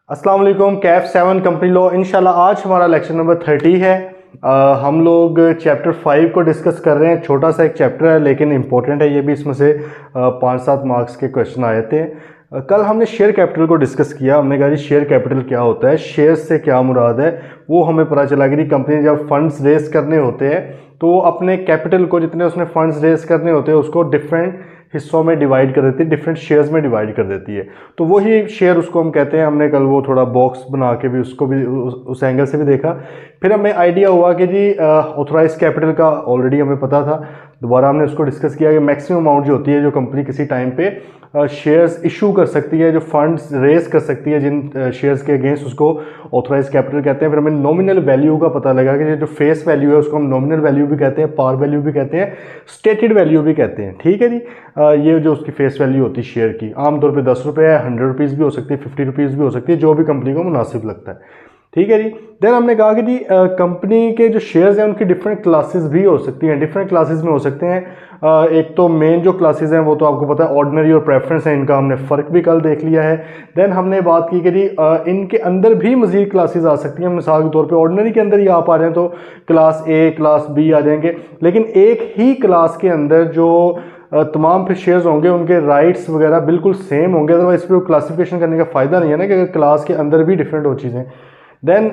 अस्सलाम वालेकुम। Kaif 7 company law इंशाल्लाह आज हमारा लेक्चर नंबर 30 है। हम लोग चैप्टर 5 को डिस्कस कर रहे हैं। छोटा सा एक चैप्टर है लेकिन इम्पोर्टेंट है, ये भी इसमें से 5-7 मार्क्स के क्वेश्चन आए थे। कल हमने शेयर कैपिटल को डिस्कस किया। हमने कहा जी शेयर कैपिटल क्या होता है, शेयर से क्या मुराद है, वो हमें पता चला कि कंपनी जब फंड्स रेज करने होते हैं तो अपने कैपिटल को, जितने उसने फंड्स रेज करने होते हैं, उसको डिफरेंट हिस्सों में डिवाइड कर देती है, डिफरेंट शेयर्स में डिवाइड कर देती है। तो वही शेयर उसको हम कहते हैं। हमने कल वो थोड़ा बॉक्स बना के भी उसको भी उस एंगल से भी देखा। फिर हमें आइडिया हुआ कि जी ऑथराइज कैपिटल का ऑलरेडी हमें पता था। दोबारा हमने उसको डिस्कस किया कि मैक्सिमम अमाउंट जो होती है जो कंपनी किसी टाइम पे शेयर्स इशू कर सकती है, जो फंड्स रेज कर सकती है जिन शेयर्स के अगेंस्ट, उसको ऑथराइज कैपिटल कहते हैं। फिर हमें नॉमिनल वैल्यू का पता लगा कि जो फेस वैल्यू है उसको हम नॉमिनल वैल्यू भी कहते हैं, पार वैल्यू भी कहते हैं, स्टेटेड वैल्यू भी कहते हैं। ठीक है जी। ये जो उसकी फेस वैल्यू होती है शेयर की, आमतौर पे 10 रुपये है, 100 रुपीज़ भी हो सकती है, 50 रुपीज़ भी हो सकती है, जो भी कंपनी को मुनासिब लगता है। ठीक है जी। देन हमने कहा कि जी कंपनी के जो शेयर्स हैं उनकी डिफरेंट क्लासेस भी हो सकती हैं, डिफरेंट क्लासेस में हो सकते हैं। एक तो मेन जो क्लासेस हैं वो तो आपको पता है ऑर्डिनरी और प्रेफरेंस है, इनका हमने फ़र्क भी कल देख लिया है। देन हमने बात की कि जी इनके अंदर भी मज़ीद क्लासेस आ सकती हैं। मिसाल के तौर पे ऑर्डिनरी के अंदर ही आप आ रहे हैं तो क्लास ए, क्लास बी आ जाएंगे, लेकिन एक ही क्लास के अंदर जो तमाम फिर शेयर्स होंगे उनके राइट्स वगैरह बिल्कुल सेम होंगे। अदरवाइज फिर क्लासिफिकेशन करने का फ़ायदा नहीं है ना, कि अगर क्लास के अंदर भी डिफरेंट हो चीज़ें। देन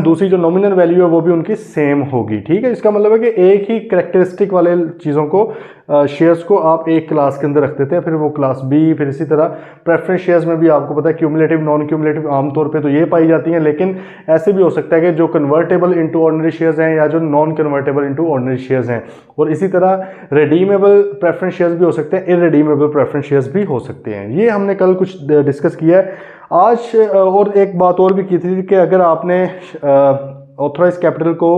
दूसरी जो नॉमिनल वैल्यू है वो भी उनकी सेम होगी। ठीक है, इसका मतलब है कि एक ही करेक्टरिस्टिक वाले चीज़ों को, शेयर्स को आप एक क्लास के अंदर रख देते हैं, फिर वो क्लास बी। फिर इसी तरह प्रेफरेंस शेयर्स में भी आपको पता है क्यूमुलेटिव, नॉन क्यूमुलेटिव आमतौर पे तो ये पाई जाती हैं, लेकिन ऐसे भी हो सकता है कि जो कन्वर्टेबल इनटू ऑर्डिनरी शेयर्स हैं या जो non convertible into ordinary shares हैं। और इसी तरह रिडीमेबल प्रेफरेंस शेयर्स भी हो सकते हैं, इररिडीमेबल प्रेफरेंस शेयर्स भी हो सकते हैं। ये हमने कल कुछ डिस्कस किया है। आज और एक बात और भी की थी कि अगर आपने ऑथराइज कैपिटल को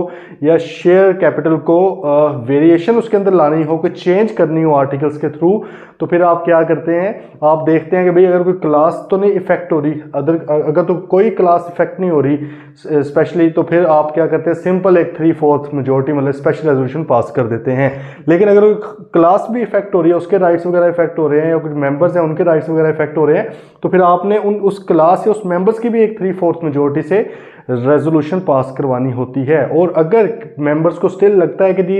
या शेयर कैपिटल को वेरिएशन उसके अंदर लानी हो, कोई चेंज करनी हो आर्टिकल्स के थ्रू, तो फिर आप क्या करते हैं, आप देखते हैं कि भाई अगर कोई क्लास तो नहीं इफेक्ट हो रही, अगर तो कोई क्लास इफेक्ट नहीं हो रही स्पेशली, तो फिर आप क्या करते हैं, सिंपल एक 3/4 मेजोरिटी मतलब स्पेशल रेजोल्यूशन पास कर देते हैं। लेकिन अगर क्लास भी इफेक्ट हो रही है, उसके राइट्स वगैरह इफेक्ट हो रहे हैं, या कुछ मेंबर्स हैं उनके राइट्स वगैरह इफेक्ट हो रहे हैं, तो फिर आपने उस क्लास या उस मेंबर्स की भी एक 3/4 मेजोरिटी से रेजोल्यूशन पास करवानी होती है। और अगर मेंबर्स को स्टिल लगता है कि जी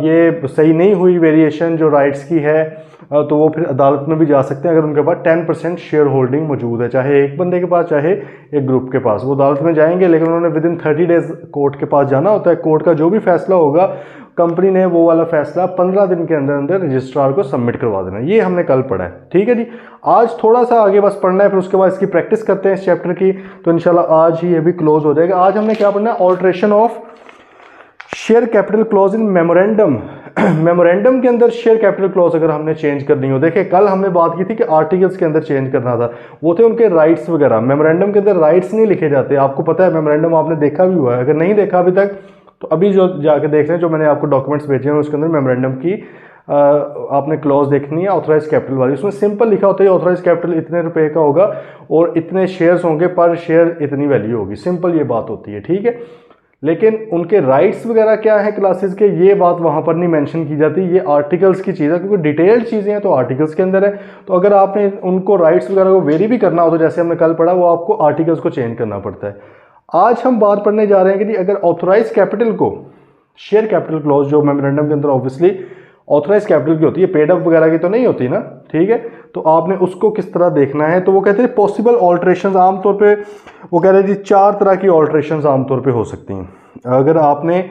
ये सही नहीं हुई वेरिएशन जो राइट्स की है, तो वो फिर अदालत में भी जा सकते हैं। अगर उनके पास 10% शेयर होल्डिंग मौजूद है, चाहे एक बंदे के पास चाहे एक ग्रुप के पास, वो अदालत में जाएंगे, लेकिन उन्होंने विद इन 30 डेज कोर्ट के पास जाना होता है। कोर्ट का जो भी फैसला होगा, कंपनी ने वो वाला फैसला 15 दिन के अंदर अंदर रजिस्ट्रार को सबमिट करवा देना। ये हमने कल पढ़ा है। ठीक है जी। आज थोड़ा सा आगे बस पढ़ना है, फिर उसके बाद इसकी प्रैक्टिस करते हैं इस चैप्टर की, तो इंशाल्लाह आज ही ये भी क्लोज हो जाएगा। आज हमने क्या पढ़ना है, alteration of share capital clause in memorandum. Memorandum के अंदर शेयर कैपिटल क्लॉज अगर हमने चेंज करनी हो, देखिए कल हमने बात की थी कि आर्टिकल्स के अंदर चेंज करना था, वो थे उनके राइट्स वगैरह। मेमोरेंडम के अंदर राइट्स नहीं लिखे जाते, आपको पता है। मेमोरेंडम आपने देखा भी हुआ है, अगर नहीं देखा अभी तक तो अभी जो जाके देख रहे हैं, जो मैंने आपको डॉक्यूमेंट्स भेजे हैं उसके अंदर मेमोरेंडम की आपने क्लॉज देखनी है ऑथराइज कैपिटल वाली। उसमें सिंपल लिखा होता है ऑथराइज कैपिटल इतने रुपए का होगा और इतने शेयर्स होंगे, पर शेयर इतनी वैल्यू होगी, सिंपल ये बात होती है। ठीक है, लेकिन उनके राइट्स वगैरह क्या है क्लासेस के, ये बात वहाँ पर नहीं मेंशन की जाती। ये आर्टिकल्स की चीज़ है, क्योंकि डिटेल्ड चीज़ें हैं तो आर्टिकल्स के अंदर है। तो अगर आपने उनको राइट्स वगैरह को वेरी भी करना हो, तो जैसे हमने कल पढ़ा, वो आपको आर्टिकल्स को चेंज करना पड़ता है। आज हम बात पढ़ने जा रहे हैं कि जी अगर ऑथराइज कैपिटल को, शेयर कैपिटल क्लॉज जो मेमोरेंडम के अंदर ऑब्वियसली ऑथराइज कैपिटल की होती है, पेड अप वगैरह की तो नहीं होती ना। ठीक है, तो आपने उसको किस तरह देखना है। तो वो कहते हैं पॉसिबल ऑल्ट्रेशंस, आमतौर पे वो कह रहे हैं जी 4 तरह की ऑल्ट्रेशंस आमतौर पे हो सकती हैं। अगर आपने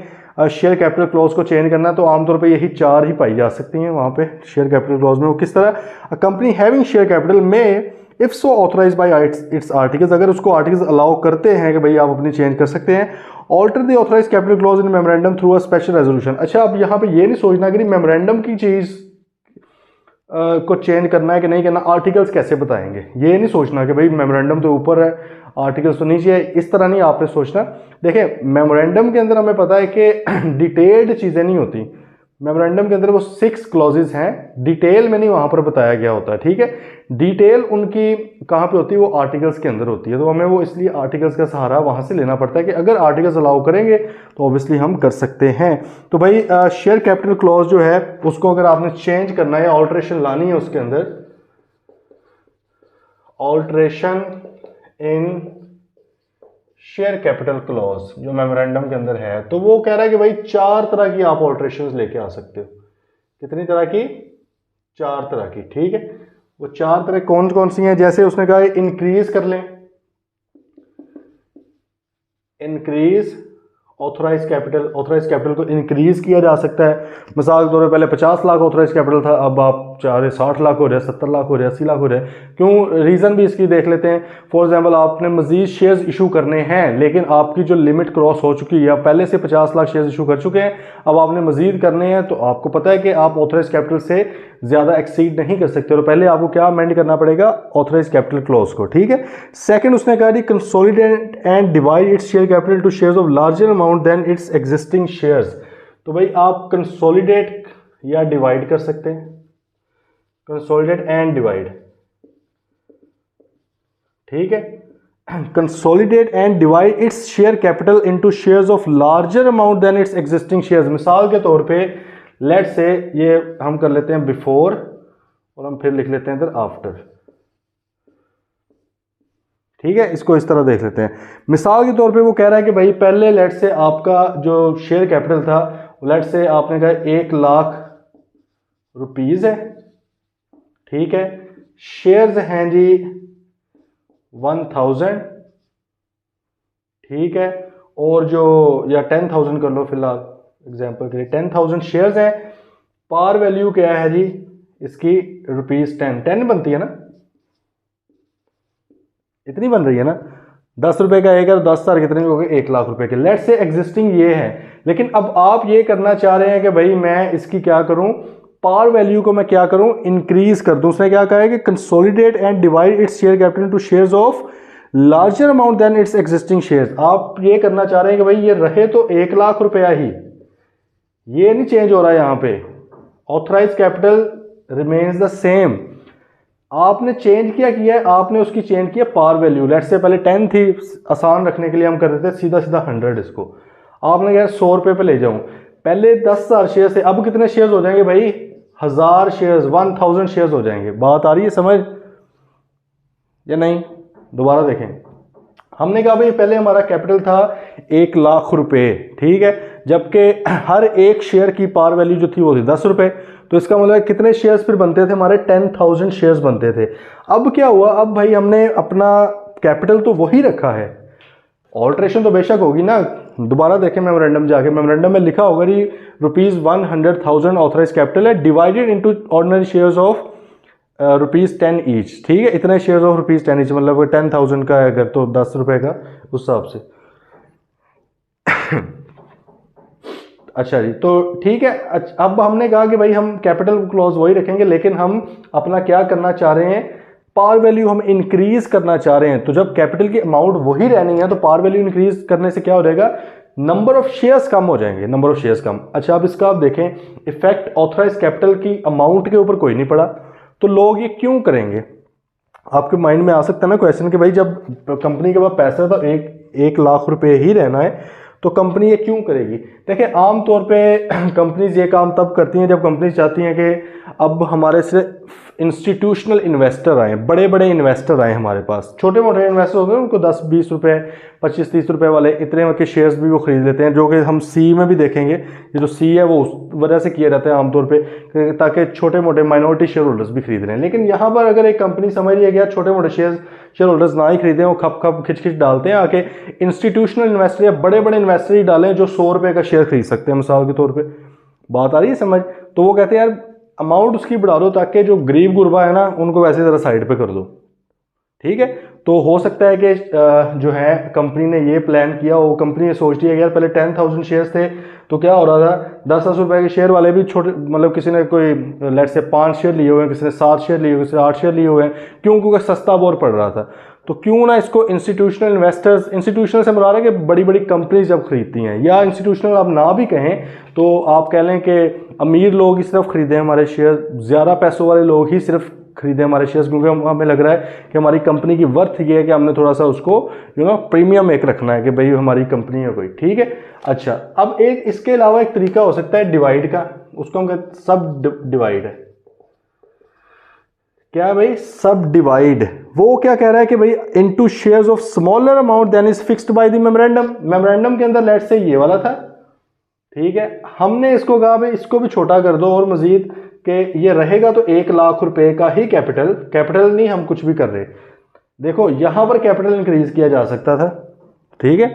शेयर कैपिटल क्लॉज को चेंज करना है तो आमतौर पे यही 4 ही पाई जा सकती हैं वहाँ पे शेयर कैपिटल क्लॉज में। वो किस तरह, कंपनी हैविंग शेयर कैपिटल में if so authorise by its articles, अगर उसको आर्टिकल्स अलाउ करते हैं कि भाई आप अपनी चेंज कर सकते हैं, alter the authorise capital clause in memorandum through a special resolution. अच्छा, अब यहाँ पे ये नहीं सोचना कि मेमोरेंडम की चीज़ को चेंज करना है कि नहीं करना, आर्टिकल्स कैसे बताएंगे, ये नहीं सोचना कि भाई मेमोरेंडम तो ऊपर है आर्टिकल्स तो नीचे है, इस तरह नहीं आपने सोचना। देखिए मेमोरेंडम के अंदर हमें पता है कि डिटेल्ड चीज़ें नहीं होती। मेमोरेंडम के अंदर वो 6 क्लॉजेज हैं, डिटेल में नहीं वहाँ पर बताया गया होता है। ठीक है, डिटेल उनकी कहाँ पे होती है, वो आर्टिकल्स के अंदर होती है। तो हमें वो इसलिए आर्टिकल्स का सहारा वहाँ से लेना पड़ता है कि अगर आर्टिकल्स अलाउ करेंगे तो ऑब्वियसली हम कर सकते हैं। तो भाई शेयर कैपिटल क्लॉज जो है उसको अगर आपने चेंज करना है, ऑल्ट्रेशन लानी है उसके अंदर, ऑल्ट्रेशन इन शेयर कैपिटल क्लॉज जो मेमोरेंडम के अंदर है, तो वो कह रहा है कि भाई 4 तरह की आप ऑल्ट्रेशंस लेके आ सकते हो। कितनी तरह की? 4 तरह की। ठीक है, वो 4 तरह कौन कौन सी हैं? जैसे उसने कहा इंक्रीज कर लें, इंक्रीज ऑथराइज कैपिटल को इंक्रीज किया जा सकता है। मिसाल के तौर पर पहले 50 लाख ऑथराइज कैपिटल था, अब आप चाह रहे 60 लाख हो रहे हैं, 70 लाख हो रहे हैं, 80 लाख हो रहे हैं। क्यों? रीज़न भी इसकी देख लेते हैं। फॉर एग्जांपल आपने मजीद शेयर्स इशू करने हैं, लेकिन आपकी जो लिमिट क्रॉस हो चुकी है, आप पहले से 50 लाख शेयर्स इशू कर चुके हैं, अब आपने मजीद करने हैं, तो आपको पता है कि आप ऑथराइज कैपिटल से ज़्यादा एक्सीड नहीं कर सकते, और पहले आपको क्या अमेंड करना पड़ेगा? ऑथराइज कैपिटल क्लॉज को। ठीक है। सेकंड उसने कहा कि consolidate and divide its share capital to shares of larger amount than its existing shares. तो भाई आप कंसोलिडेट या डिवाइड कर सकते हैं, कंसोलिडेट एंड डिवाइड। ठीक है, consolidate and divide its share capital into shares of larger amount than its existing shares. मिसाल के तौर पे लेट से ये हम कर लेते हैं बिफोर, और हम फिर लिख लेते हैं इधर आफ्टर। ठीक है, इसको इस तरह देख लेते हैं। मिसाल के तौर पे वो कह रहा है कि भाई पहले लेट से आपका जो शेयर कैपिटल था, लेट से आपने कहा 1 लाख रुपीज है। ठीक है, शेयर्स हैं जी 1000। ठीक है, और जो या 10,000 कर लो फिलहाल एग्जांपल के लिए, 10,000 शेयर्स हैं। पार वैल्यू क्या है जी इसकी? ₹10 बनती है ना, इतनी बन रही है ना। 10 रुपए का एक है, 10,000 कितने हो गए? 1 लाख रुपए के। लेट से एग्जिस्टिंग ये है, लेकिन अब आप ये करना चाह रहे हैं कि भाई मैं इसकी क्या करूं, पार वैल्यू को मैं क्या करूं? इंक्रीज कर दूं। उसने क्या कहा है कि consolidate and divide its share capital to shares of larger amount than its existing shares. आप ये करना चाह रहे हैं कि भाई ये रहे तो 1 लाख रुपया ही, ये नहीं चेंज हो रहा है यहां पे। Authorise capital remains the same. आपने चेंज क्या किया है? आपने उसकी चेंज किया पार वैल्यू। लेट से पहले 10 थी, आसान रखने के लिए हम कर देते हैं सीधा सीधा 100 इसको। आपने कहा 100 रुपए पे ले जाऊं, पहले 10,000 शेयर थे, अब कितने शेयर्स हो जाएंगे भाई? 1000 शेयर्स, 1000 शेयर्स हो जाएंगे। बात आ रही है समझ या नहीं? दोबारा देखें, हमने कहा भाई पहले हमारा कैपिटल था 1 लाख रुपए। ठीक है, जबकि हर एक शेयर की पार वैल्यू जो थी वो थी 10 रुपए, तो इसका मतलब कितने शेयर्स फिर बनते थे हमारे? 10,000 शेयर्स बनते थे। अब क्या हुआ? अब भाई हमने अपना कैपिटल तो वही रखा है, ऑल्ट्रेशन तो बेशक होगी ना। दोबारा देखें मेमोरेंडम जाके, मेमोरेंडम में लिखा होगा जी ₹100,000 ऑथराइज कैपिटल है, divided into ordinary shares of ₹10 each. ठीक है, इतने शेयर्स ऑफ ₹10 ईच, मतलब 10,000 का है अगर तो 10 रुपए का उस हिसाब से। अच्छा जी, तो ठीक है। अब हमने कहा कि भाई हम कैपिटल क्लॉज वही रखेंगे, लेकिन हम अपना क्या करना चाह रहे हैं? पार वैल्यू हम इंक्रीज करना चाह रहे हैं। तो जब कैपिटल की अमाउंट वही रहनी है, तो पार वैल्यू इंक्रीज करने से क्या हो जाएगा? नंबर ऑफ शेयर्स कम हो जाएंगे, नंबर ऑफ शेयर्स कम। अच्छा, अब इसका आप देखें इफेक्ट ऑथराइज कैपिटल की अमाउंट के ऊपर कोई नहीं पड़ा, तो लोग ये क्यों करेंगे? आपके माइंड में आ सकता है ना क्वेश्चन कि भाई जब कंपनी के पास पैसा तो 1 लाख रुपए ही रहना है, तो कंपनी ये क्यों करेगी? देखिए, आमतौर पे कंपनीज ये काम तब करती हैं जब कंपनीज चाहती हैं कि अब हमारे से इंस्टीट्यूशनल इन्वेस्टर आए, बड़े बड़े इन्वेस्टर आए हमारे पास। छोटे मोटे इन्वेस्टर होते हैं उनको 10-20 रुपए, 25-30 रुपए वाले इतने के शेयर्स भी वो खरीद लेते हैं, जो कि हम सी में भी देखेंगे। ये जो सी है वो उस वजह से किया जाता है आमतौर पे, ताकि छोटे मोटे माइनॉरिटी शेयर होल्डर्स भी खरीद रहे हैं। लेकिन यहाँ पर अगर एक कंपनी समझ रही है कि यार छोटे मोटे शेयर होल्डर्स ना ही खरीदें, वो खप खप खिच खिच डालते हैं, आके इंस्टीट्यूशनल इन्वेस्टर या बड़े बड़े इन्वेस्टर ही डालें जो 100 रुपए का शेयर खरीद सकते हैं मिसाल के तौर पर। बात आ रही है समझ? तो वो कहते हैं यार अमाउंट उसकी बढ़ा दो ताकि जो गरीब गुरबा है ना उनको वैसे ज़रा साइड पे कर दो। ठीक है, तो हो सकता है कि जो है कंपनी ने ये प्लान किया हो, कंपनी ने सोच लिया यार पहले 10,000 शेयर्स थे, तो क्या हो रहा था 10-10 रुपए के शेयर वाले भी छोटे, मतलब किसी ने कोई लेट से 5 शेयर लिए हुए हैं, किसी ने 7 शेयर लिए हुए, किसी ने 8 शेयर लिए हुए हैं, क्यों? क्योंकि सस्ता बहुत पड़ रहा था। तो क्यों ना इसको इंस्टीट्यूशनल इन्वेस्टर्स, इंस्टीट्यूशनल से मुराद है कि बड़ी बड़ी कंपनीज जब खरीदती हैं, या इंस्टीट्यूशनल आप ना भी कहें तो आप कह लें कि अमीर लोग ही सिर्फ खरीदें हमारे शेयर, ज़्यादा पैसों वाले लोग ही सिर्फ खरीदें हमारे शेयर्स, क्योंकि हमें लग रहा है कि हमारी कंपनी की वर्थ ये है कि हमने थोड़ा सा उसको प्रीमियम एक रखना है कि भाई हमारी कंपनी है कोई। ठीक है, अच्छा, अब एक इसके अलावा एक तरीका हो सकता है डिवाइड का, उसको हम कहते सब डिवाइड है। क्या है भाई, सब डिवाइड। वो क्या कह रहा है कि भाई into shares of smaller amount than is fixed by the memorandum. Memorandum के अंदर लेट्स से ये वाला था, ठीक है, हमने इसको कहा भाई इसको भी छोटा कर दो और मजीद कि ये रहेगा तो 1 लाख रुपए का ही कैपिटल, कैपिटल नहीं हम कुछ भी कर रहे। देखो यहां पर कैपिटल इंक्रीज किया जा सकता था, ठीक है,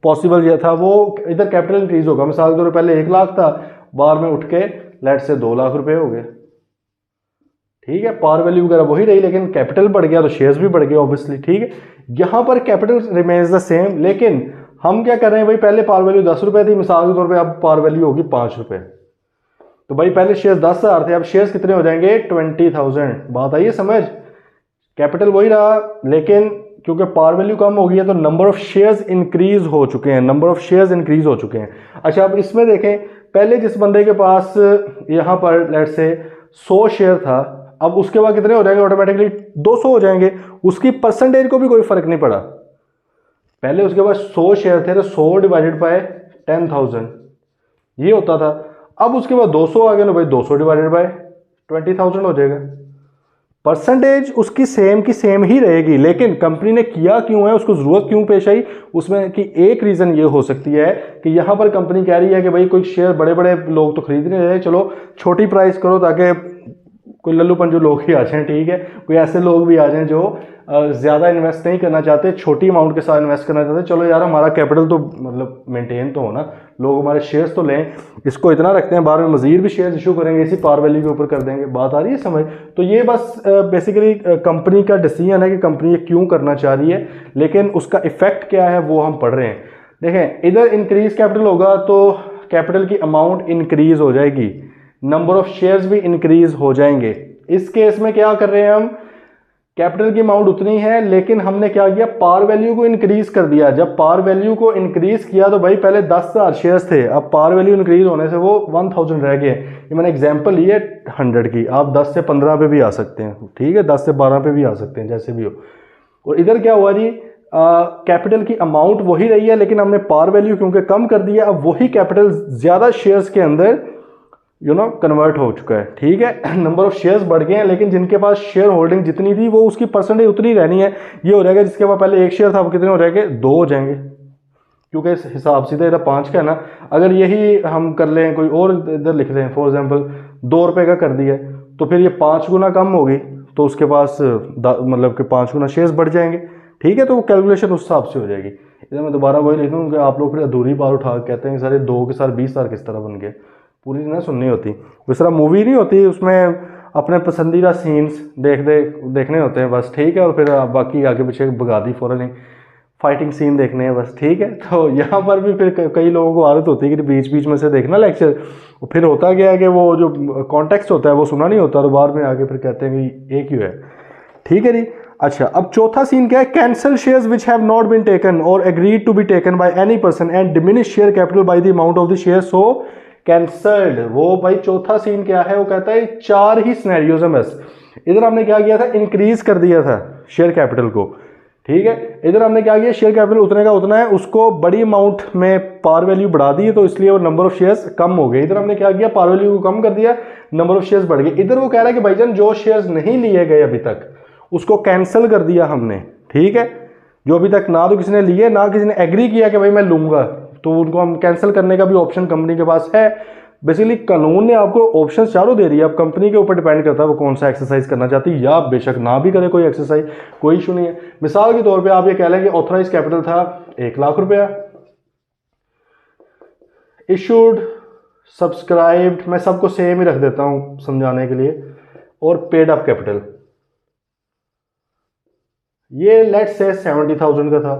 पॉसिबल यह था, वो इधर कैपिटल इंक्रीज होगा, मिसाल के तौर पर पहले 1 लाख था, बाद में उठ के लेट से 2 लाख रुपए हो गए, ठीक है, पार वैल्यू वगैरह वही रही लेकिन कैपिटल बढ़ गया तो शेयर्स भी बढ़ गए ऑब्वियसली, ठीक है। यहां पर कैपिटल रिमेन्स द सेम, लेकिन हम क्या कर रहे हैं भाई, पहले पार वैल्यू 10 रुपए थी मिसाल के तौर पे, अब पार वैल्यू होगी 5 रुपए। तो भाई पहले शेयर्स 10,000 थे, अब शेयर्स कितने हो जाएंगे 20,000। बात आई है समझ, कैपिटल वही रहा लेकिन क्योंकि पार वैल्यू कम हो गई है तो नंबर ऑफ शेयर्स इंक्रीज हो चुके हैं, नंबर ऑफ शेयर्स इंक्रीज हो चुके हैं। अच्छा अब इसमें देखें, पहले जिस बंदे के पास यहां पर लेट से 100 शेयर था, अब उसके बाद कितने हो जाएंगे ऑटोमेटिकली 200 हो जाएंगे, उसकी परसेंटेज को भी कोई फर्क नहीं पड़ा। पहले उसके पास 100 शेयर थे तो 100 डिवाइडेड बाय 10,000 ये होता था, अब उसके बाद 200 आ गया तो भाई 200 डिवाइडेड बाय 20,000 हो जाएगा। परसेंटेज उसकी सेम की सेम ही रहेगी, लेकिन कंपनी ने किया क्यों है, उसको जरूरत क्यों पेश आई, उसमें की एक रीजन ये हो सकती है कि यहां पर कंपनी कह रही है कि भाई कोई शेयर बड़े बड़े लोग तो खरीद नहीं रहे, चलो छोटी प्राइस करो ताकि कोई लल्लू पंजू लोग ही आ जाएं, ठीक है, कोई ऐसे लोग भी आ जाएं जो ज़्यादा इन्वेस्ट नहीं करना चाहते, छोटी अमाउंट के साथ इन्वेस्ट करना चाहते, चलो यार हमारा कैपिटल तो मतलब मेंटेन तो हो ना, लोग हमारे शेयर्स तो लें, इसको इतना रखते हैं, बाद में मजीद भी शेयर्स इशू करेंगे, इसी पार वैल्यू के ऊपर कर देंगे। बात आ रही है समझ। तो ये बस बेसिकली कंपनी का डिसीजन है कि कंपनी ये क्यों करना चाह रही है, लेकिन उसका इफेक्ट क्या है वो हम पढ़ रहे हैं। देखें इधर इंक्रीज कैपिटल होगा तो कैपिटल की अमाउंट इंक्रीज हो जाएगी, नंबर ऑफ शेयर्स भी इंक्रीज हो जाएंगे। इस केस में क्या कर रहे हैं हम, कैपिटल की अमाउंट उतनी है लेकिन हमने क्या किया, पार वैल्यू को इंक्रीज कर दिया। जब पार वैल्यू को इंक्रीज किया तो भाई पहले 10,000 शेयर्स थे, अब पार वैल्यू इंक्रीज होने से वो 1,000 रह गए। ये मैंने एग्जांपल ली है 100 की, आप 10 से 15 पे भी आ सकते हैं, ठीक है, 10 से 12 पे भी आ सकते हैं, जैसे भी हो। और इधर क्या हुआ जी, कैपिटल की अमाउंट वही रही है लेकिन हमने पार वैल्यू क्योंकि कम कर दिया, अब वही कैपिटल ज्यादा शेयर्स के अंदर कन्वर्ट हो चुका है, ठीक है। नंबर ऑफ शेयर्स बढ़ गए हैं लेकिन जिनके पास शेयर होल्डिंग जितनी थी वो उसकी परसेंटेज उतनी रहनी है। ये हो जाएगा जिसके पास पहले 1 शेयर था वो कितने हो जाएंगे, 2 हो जाएंगे, क्योंकि इस हिसाब सीधा इधर 5 का है ना। अगर यही हम कर लें, कोई और इधर लिख लें, फॉर एग्जाम्पल 2 रुपये का कर दिया तो फिर ये 5 गुना कम होगी तो उसके पास मतलब कि 5 गुना शेयर्स बढ़ जाएंगे, ठीक है। तो वो कैलकुलेशन उस हिसाब से हो जाएगी। इधर मैं दोबारा वही लिख दूँ कि आप लोग फिर अधूरी बार उठा देखते हैं सारे 2 के साथ 20,000 किस तरह बन गए, पूरी ना सुननी होती। इस तरह मूवी नहीं होती, उसमें अपने पसंदीदा सीन्स देखने होते हैं बस, ठीक है, और फिर बाकी आगे पीछे भगा दी फौरन ही, फाइटिंग सीन देखने हैं बस, ठीक है। तो यहाँ पर भी फिर कई लोगों को आदत होती है कि बीच बीच में से देखना लेक्चर, फिर होता क्या है कि वो जो कॉन्टेक्स्ट होता है वो सुना नहीं होता, तो बाद में आगे फिर कहते हैं कि एक ही है, ठीक है जी। अच्छा अब चौथा सीन क्या है, cancel shares which have not been taken और agreed to be taken by any person and diminish share capital by the amount of the share so cancelled. वो भाई चौथा सीन क्या है, वो कहता है 4 ही सिनेरियोज है बस। इधर हमने क्या किया था, इंक्रीज कर दिया था शेयर कैपिटल को, ठीक है। इधर हमने क्या किया, शेयर कैपिटल उतने का उतना है, उसको बड़ी अमाउंट में पार वैल्यू बढ़ा दी तो इसलिए वो नंबर ऑफ शेयर्स कम हो गए। इधर हमने क्या किया, पार वैल्यू को कम कर दिया, नंबर ऑफ शेयर्स बढ़ गए। इधर वो कह रहा है कि भाईजान जो शेयर्स नहीं लिए गए अभी तक उसको कैंसिल कर दिया हमने, ठीक है। जो अभी तक ना तो किसी ने लिए ना किसी ने एग्री किया कि भाई मैं लूंगा, तो उनको हम कैंसिल करने का भी ऑप्शन कंपनी के पास है। बेसिकली कानून ने आपको ऑप्शन चारों दे रही है, अब कंपनी के ऊपर डिपेंड करता है वो कौन सा एक्सरसाइज करना चाहती है, या बेशक ना भी करे कोई एक्सरसाइज, कोई इशू नहीं है। मिसाल के तौर पे आप ये कह लें कि ऑथराइज कैपिटल था 1 लाख रुपया, इशूड सब्सक्राइब्ड, मैं सबको सेम ही रख देता हूं समझाने के लिए, और पेड अप कैपिटल ये लेट्स से 70,000 का था।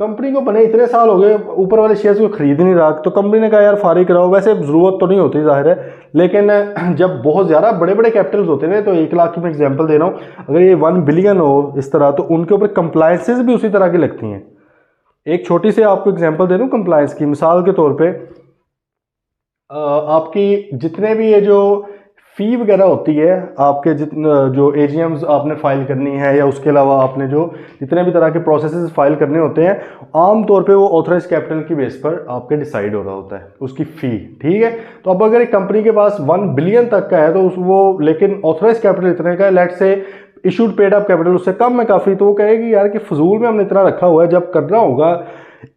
कंपनी को बने इतने साल हो गए, ऊपर वाले शेयर्स को खरीद नहीं रहा, तो कंपनी ने कहा यार फारिग कराओ। वैसे जरूरत तो नहीं होती जाहिर है, लेकिन जब बहुत ज़्यादा बड़े बड़े कैपिटल्स होते हैं, तो 1 लाख की मैं एग्जांपल दे रहा हूँ, अगर ये 1 बिलियन हो इस तरह, तो उनके ऊपर कंप्लायंसेस भी उसी तरह की लगती हैं। एक छोटी सी आपको एग्जाम्पल दे रहा हूँ कंप्लायंस की, मिसाल के तौर पर आपकी जितने भी ये जो फ़ी वगैरह होती है आपके जितने जो एजीएम्स आपने फ़ाइल करनी है, या उसके अलावा आपने जो जितने भी तरह के प्रोसेसेस फाइल करने होते हैं, आम तौर पे वो ऑथराइज कैपिटल की बेस पर आपके डिसाइड हो रहा होता है उसकी फ़ी। ठीक है, तो अब अगर एक कंपनी के पास 1 बिलियन तक का है तो वो लेकिन ऑथराइज कैपिटल इतने का है, लेट से इशूड पेड अप कैपिटल उससे कम है काफ़ी, तो वो कहेगी यार कि फजूल में हमने इतना रखा हुआ है, जब करना होगा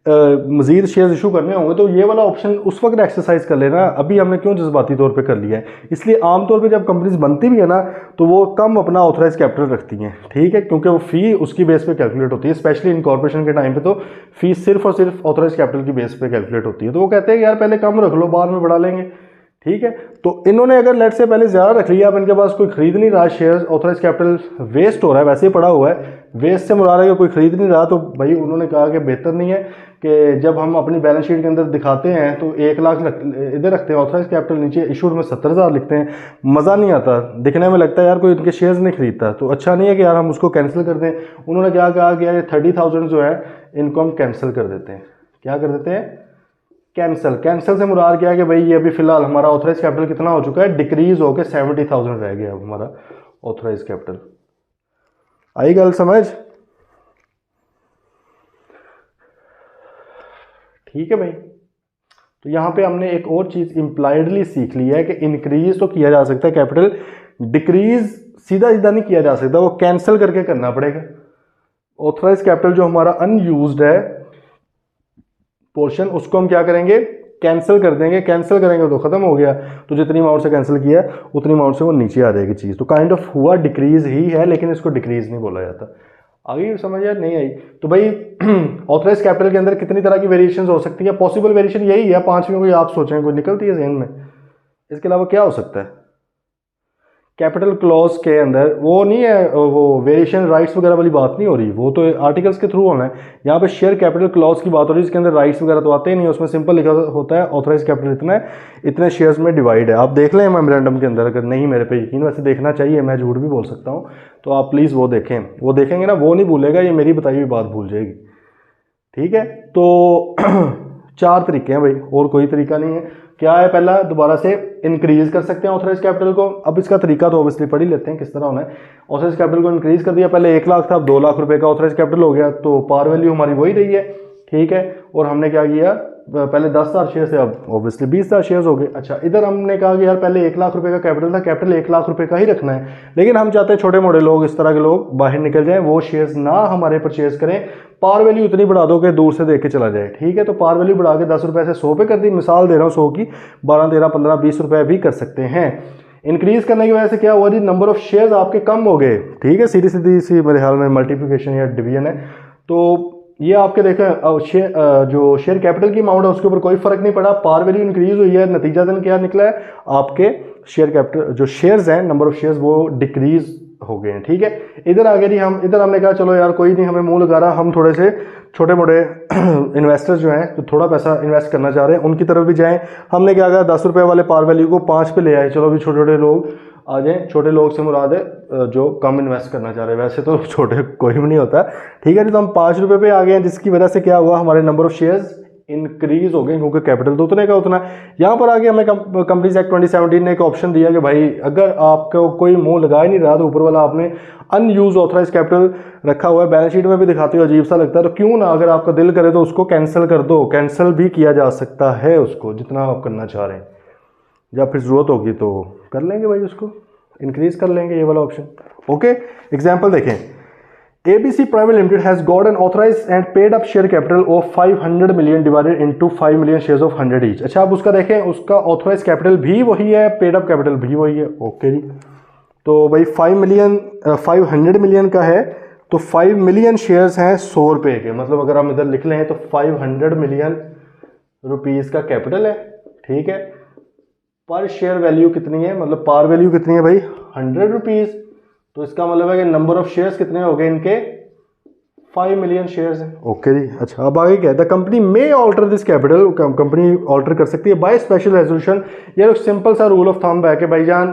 मजीद शेयर इशू करने होंगे तो ये वाला ऑप्शन उस वक्त एक्सरसाइज कर लेना, अभी हमने क्यों जज्बाती तौर पे कर लिया है। इसलिए आमतौर पे जब कंपनीज बनती भी है ना तो वो कम अपना ऑथराइज कैपिटल रखती हैं। ठीक है, क्योंकि वो फ़ी उसकी बेस पे कैलकुलेट होती है, स्पेशली इनकॉर्पोरेशन के टाइम पे तो फी सिर्फ और सिर्फ ऑथराइज कैपिटल की बेस पे कैलकुलेट होती है। तो वो कहते हैं यार पहले कम रख लो, बाद में बढ़ा लेंगे। ठीक है, तो इन्होंने अगर लेट से पहले ज़्यादा रख लिया, अब इनके पास कोई खरीद नहीं रहा शेयर, ऑथराइज कैपिटल वेस्ट हो रहा है, वैसे ही पड़ा हुआ है, वेस्ट से मुराद है कि कोई खरीद नहीं रहा, तो भाई उन्होंने कहा कि बेहतर नहीं है कि जब हम अपनी बैलेंस शीट के अंदर दिखाते हैं तो 1 लाख इधर रखते हैं ऑथराइज कैपिटल, नीचे इशूड में 70,000 लिखते हैं, मज़ा नहीं आता, दिखने में लगता है यार कोई इनके शेयर्स नहीं खरीदता, तो अच्छा नहीं है कि यार हम उसको कैंसिल कर दें। उन्होंने क्या कहा कि यार 30,000 जो है इनको हम कैंसिल कर देते हैं। क्या कर देते हैं? कैंसिल। कैंसिल से मुराद क्या है कि भाई ये अभी फिलहाल हमारा ऑथराइज कैपिटल कितना हो चुका है, डिक्रीज होकर 70,000 रह गया अब हमारा ऑथराइज कैपिटल। आई गल समझ? ठीक है भाई, तो यहां पे हमने एक और चीज इंप्लाइडली सीख ली है कि इंक्रीज तो किया जा सकता है कैपिटल, डिक्रीज सीधा सीधा नहीं किया जा सकता, वो कैंसिल करके करना पड़ेगा। ऑथराइज कैपिटल जो हमारा अनयूज्ड है पोर्शन, उसको हम क्या करेंगे? कैंसिल कर देंगे। कैंसिल करेंगे तो खत्म हो गया, तो जितनी अमाउंट से कैंसिल किया उतनी अमाउंट से वो नीचे आ जाएगी चीज़, तो काइंड ऑफ हुआ डिक्रीज ही है, लेकिन इसको डिक्रीज नहीं बोला जाता। आगे समझ यार नहीं आई? तो भाई ऑथराइज कैपिटल के अंदर कितनी तरह की वेरिएशन हो सकती है? पॉसिबल वेरिएशन यही है, 5 में कोई आप सोचें कोई निकलती है जहन में, इसके अलावा क्या हो सकता है? कैपिटल क्लॉज के अंदर वो नहीं है, वो वेरिएशन राइट्स वगैरह वाली बात नहीं हो रही, वो तो आर्टिकल्स के थ्रू होना है। यहाँ पे शेयर कैपिटल क्लॉज की बात हो रही है, जिसके अंदर राइट्स वगैरह तो आते ही नहीं, उसमें सिंपल लिखा होता है ऑथराइज कैपिटल इतना है, इतने शेयर्स में डिवाइड है। आप देख लें मेमोरेंडम के अंदर, अगर नहीं मेरे पे यकीन, वैसे देखना चाहिए, मैं झूठ भी बोल सकता हूँ, तो आप प्लीज़ वो देखें, वो देखेंगे ना, वो नहीं भूलेगा, ये मेरी बताई हुई बात भूल जाएगी। ठीक है, तो 4 तरीके हैं भाई, और कोई तरीका नहीं है। क्या है? पहला, दोबारा से इंक्रीज कर सकते हैं ऑथराइज कैपिटल को। अब इसका तरीका तो ऑब्वियसली पढ़ ही लेते हैं किस तरह होना है। ऑथराइज कैपिटल को इंक्रीज कर दिया, पहले 1 लाख था, अब 2 लाख रुपए का ऑथराइज कैपिटल हो गया, तो पार वैल्यू हमारी वही रही है। ठीक है, और हमने क्या किया, पहले 10,000 शेयर से अब ऑब्वियसली 20,000 शेयर्स हो गए। अच्छा, इधर हमने कहा कि यार पहले 1 लाख रुपए का कैपिटल था, कैपिटल 1 लाख रुपए का ही रखना है, लेकिन हम चाहते हैं छोटे मोटे लोग, इस तरह के लोग बाहर निकल जाएं, वो शेयर्स ना हमारे परचेज करें, पार वैल्यू इतनी बढ़ा दो कि दूर से देख के चला जाए। ठीक है, तो पार वैल्यू बढ़ा के 10 रुपए से 100 पे कर दी, मिसाल दे रहा हूँ 100 की, 12, 13, 15, 20 रुपए भी कर सकते हैं। इंक्रीज करने की वजह से क्या हुआ जी, नंबर ऑफ शेयर्स आपके कम हो गए। ठीक है, सीधी सीधी सी मेरे ख्याल में मल्टीप्लिकेशन या डिवीजन है, तो ये आपके देखें जो शेयर कैपिटल की अमाउंट है उसके ऊपर कोई फर्क नहीं पड़ा, पार वैल्यू इंक्रीज हुई है, नतीजा दिन क्या निकला है, आपके शेयर कैपिटल जो शेयर्स हैं, नंबर ऑफ शेयर्स वो डिक्रीज हो गए हैं। ठीक है, इधर आगे जी हम इधर हमने कहा चलो यार कोई नहीं, हमें मुंह लगा रहा, हम थोड़े से छोटे मोटे इन्वेस्टर्स जो हैं, तो थोड़ा पैसा इन्वेस्ट करना चाह रहे हैं, उनकी तरफ भी जाएं। हमने क्या कहा, 10 रुपये वाले पार वैल्यू को 5 पे ले आए, चलो भी छोटे छोटे लोग आ जाएं। छोटे लोग से मुराद है जो कम इन्वेस्ट करना चाह रहे हैं, वैसे तो छोटे कोई भी नहीं होता। ठीक है जी, तो हम 5 रुपये पे आ गए हैं, जिसकी वजह से क्या हुआ, हमारे नंबर ऑफ शेयर्स इंक्रीज हो गए, क्योंकि कैपिटल तो उतने का उतना। यहाँ पर आगे हमें कंपनीज एक्ट 2017 ने एक ऑप्शन दिया कि भाई अगर आपको कोई मुंह लगा ही नहीं रहा, तो ऊपर वाला आपने अनयूज ऑथराइज कैपिटल रखा हुआ है, बैलेंस शीट में भी दिखाते हो, अजीब सा लगता है, तो क्यों ना अगर आपका दिल करे तो उसको कैंसिल कर दो। कैंसिल भी किया जा सकता है उसको, जितना आप करना चाह रहे हैं, जब फिर जरूरत होगी तो कर लेंगे भाई, उसको इंक्रीज कर लेंगे, ये वाला ऑप्शन। ओके, एग्जाम्पल देखें, ABC Private Limited has got an authorized and paid up share capital of 500 million divided into 5 million shares of 100 each। अच्छा, अब उसका देखें, उसका ऑथराइज कैपिटल भी वही है, पेड अप कैपिटल भी वही है। ओके जी, तो भाई 500 मिलियन का है, तो 5 मिलियन शेयर्स हैं 100 रुपये के, मतलब अगर हम इधर लिख लें तो 500 मिलियन रुपीज़ का कैपिटल है। ठीक है, पर शेयर वैल्यू कितनी है, मतलब पार वैल्यू कितनी है भाई, 100 रुपीज़, तो इसका मतलब है कि नंबर ऑफ शेयर्स कितने हो गए इनके, 5 मिलियन शेयर्स हैं। ओके जी, अच्छा अब आगे क्या है, द कंपनी में alter this capital, company alter कर सकती है बाय स्पेशल रेजोल्यूशन। ये सिंपल सा रूल ऑफ थंब है कि भाईजान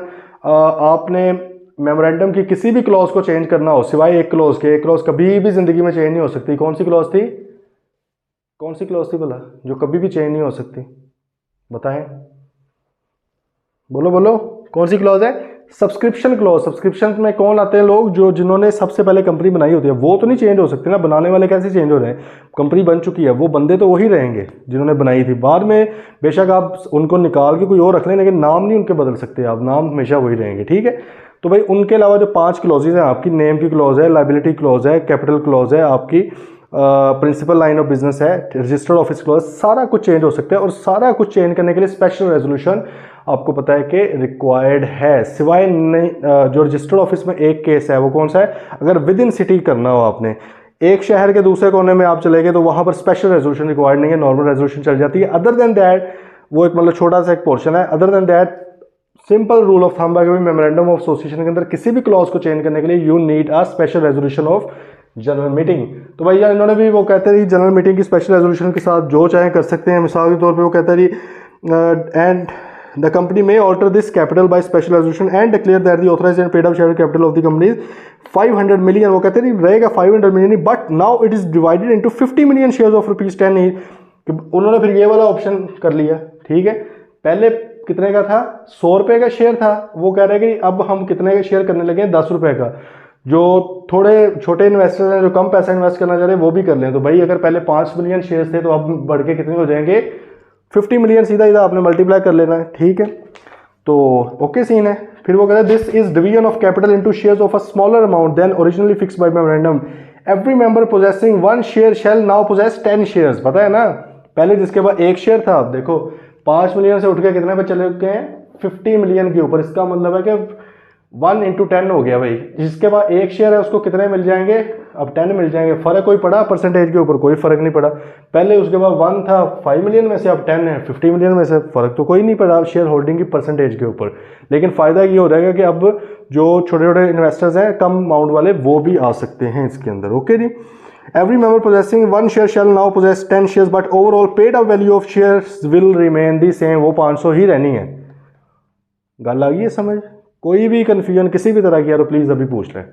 आपने मेमोरेंडम की किसी भी क्लॉज को चेंज करना हो, सिवाय एक क्लॉज के, एक क्लॉज कभी भी जिंदगी में चेंज नहीं हो सकती। कौन सी क्लॉज थी, कौन सी क्लॉज थी भला जो कभी भी चेंज नहीं हो सकती, बताएं, बोलो बोलो। कौन सी क्लॉज है? Subscription clause. सब्सक्रिप्शन में कौन आते हैं लोग? जो जिन्होंने सबसे पहले कंपनी बनाई होती है। वो तो नहीं चेंज हो सकती ना, बनाने वाले कैसे चेंज हो रहे हैं? कंपनी बन चुकी है, वो बंदे तो वही रहेंगे जिन्होंने बनाई थी। बाद में बेशक आप उनको निकाल के कोई और रख लें, लेकिन नाम नहीं उनके बदल सकते आप, नाम हमेशा वही रहेंगे, ठीक है। तो भाई उनके अलावा जो 5 क्लॉजेज हैं आपकी, नेम की क्लॉज है, लाइबिलिटी क्लॉज है, कैपिटल क्लॉज है, आपकी प्रिंसिपल लाइन ऑफ बिजनेस है, रजिस्टर्ड ऑफिस क्लॉज, सारा कुछ चेंज हो सकता है। और सारा कुछ चेंज करने के लिए स्पेशल रेजोल्यूशन आपको पता है कि रिक्वायर्ड है। सिवाय नहीं जो रजिस्टर्ड ऑफिस में एक केस है, वो कौन सा है? अगर विद इन सिटी करना हो आपने, एक शहर के दूसरे कोने में आप चले गए, तो वहां पर स्पेशल रेजोल्यूशन रिक्वायर्ड नहीं है, नॉर्मल रेजोल्यूशन चल जाती है। अदर देन दैट, वो एक मतलब छोटा सा एक पोर्शन है। Other than that simple rule of thumb है कि मेमोरेंडम ऑफ एसोसिएशन के अंदर किसी भी क्लॉज को चेंज करने के लिए you need a special resolution of general meeting. तो भैया इन्होंने भी वो कहते रही जनरल मीटिंग की स्पेशल रेजोल्यूशन के साथ जो चाहे कर सकते हैं। मिसाल के तौर पे वो कहते रही एंड द कंपनी में alter this capital by special resolution and declare that the authorised and paid up share capital of the company 500 million. वो कहते रही रहेगा 500 million, but now it is divided into 50 million shares of ₹10 ही। उन्होंने फिर ये वाला ऑप्शन कर लिया, ठीक है। पहले कितने का था? 100 रुपये का शेयर था। वो कह रहे हैं कि अब हम कितने का शेयर करने लगे हैं? 10 रुपये का। जो थोड़े छोटे इन्वेस्टर्स हैं, जो कम पैसा इन्वेस्ट करना चाह रहे हैं, वो भी कर लें। तो भाई अगर पहले 5 मिलियन शेयर्स थे, तो अब बढ़ के कितने हो जाएंगे? 50 मिलियन। सीधा सीधा आपने मल्टीप्लाई कर लेना है, ठीक है। तो ओके सीन है। फिर वो कहते हैं this is division of capital into shares of a smaller amount than originally fixed by memorandum. Every member possessing 1 share shall now possess 10 shares. पता है ना, पहले जिसके पास 1 शेयर था, अब देखो 5 मिलियन से उठ के कितने पे चले गए हैं? 50 मिलियन के ऊपर। इसका मतलब है कि 1 × 10 हो गया भाई। जिसके पास 1 शेयर है उसको कितने मिल जाएंगे? अब 10 मिल जाएंगे। फर्क कोई पड़ा परसेंटेज के ऊपर? कोई फर्क नहीं पड़ा। पहले उसके पास 1 था 5 मिलियन में से, अब 10 है 50 मिलियन में से। फर्क तो कोई नहीं पड़ा शेयर होल्डिंग की परसेंटेज के ऊपर। लेकिन फायदा ये हो जाएगा कि अब जो छोटे छोटे इन्वेस्टर्स हैं कम अमाउंट वाले, वो भी आ सकते हैं इसके अंदर। Okay ji. Every member possessing 1 share shall now possess 10 shares, but overall paid up value of shares will remain the same। वो 500 ही रहनी है। गल आ गई है समझ? कोई भी कंफ्यूजन किसी भी तरह की यार प्लीज़ अभी पूछ लें।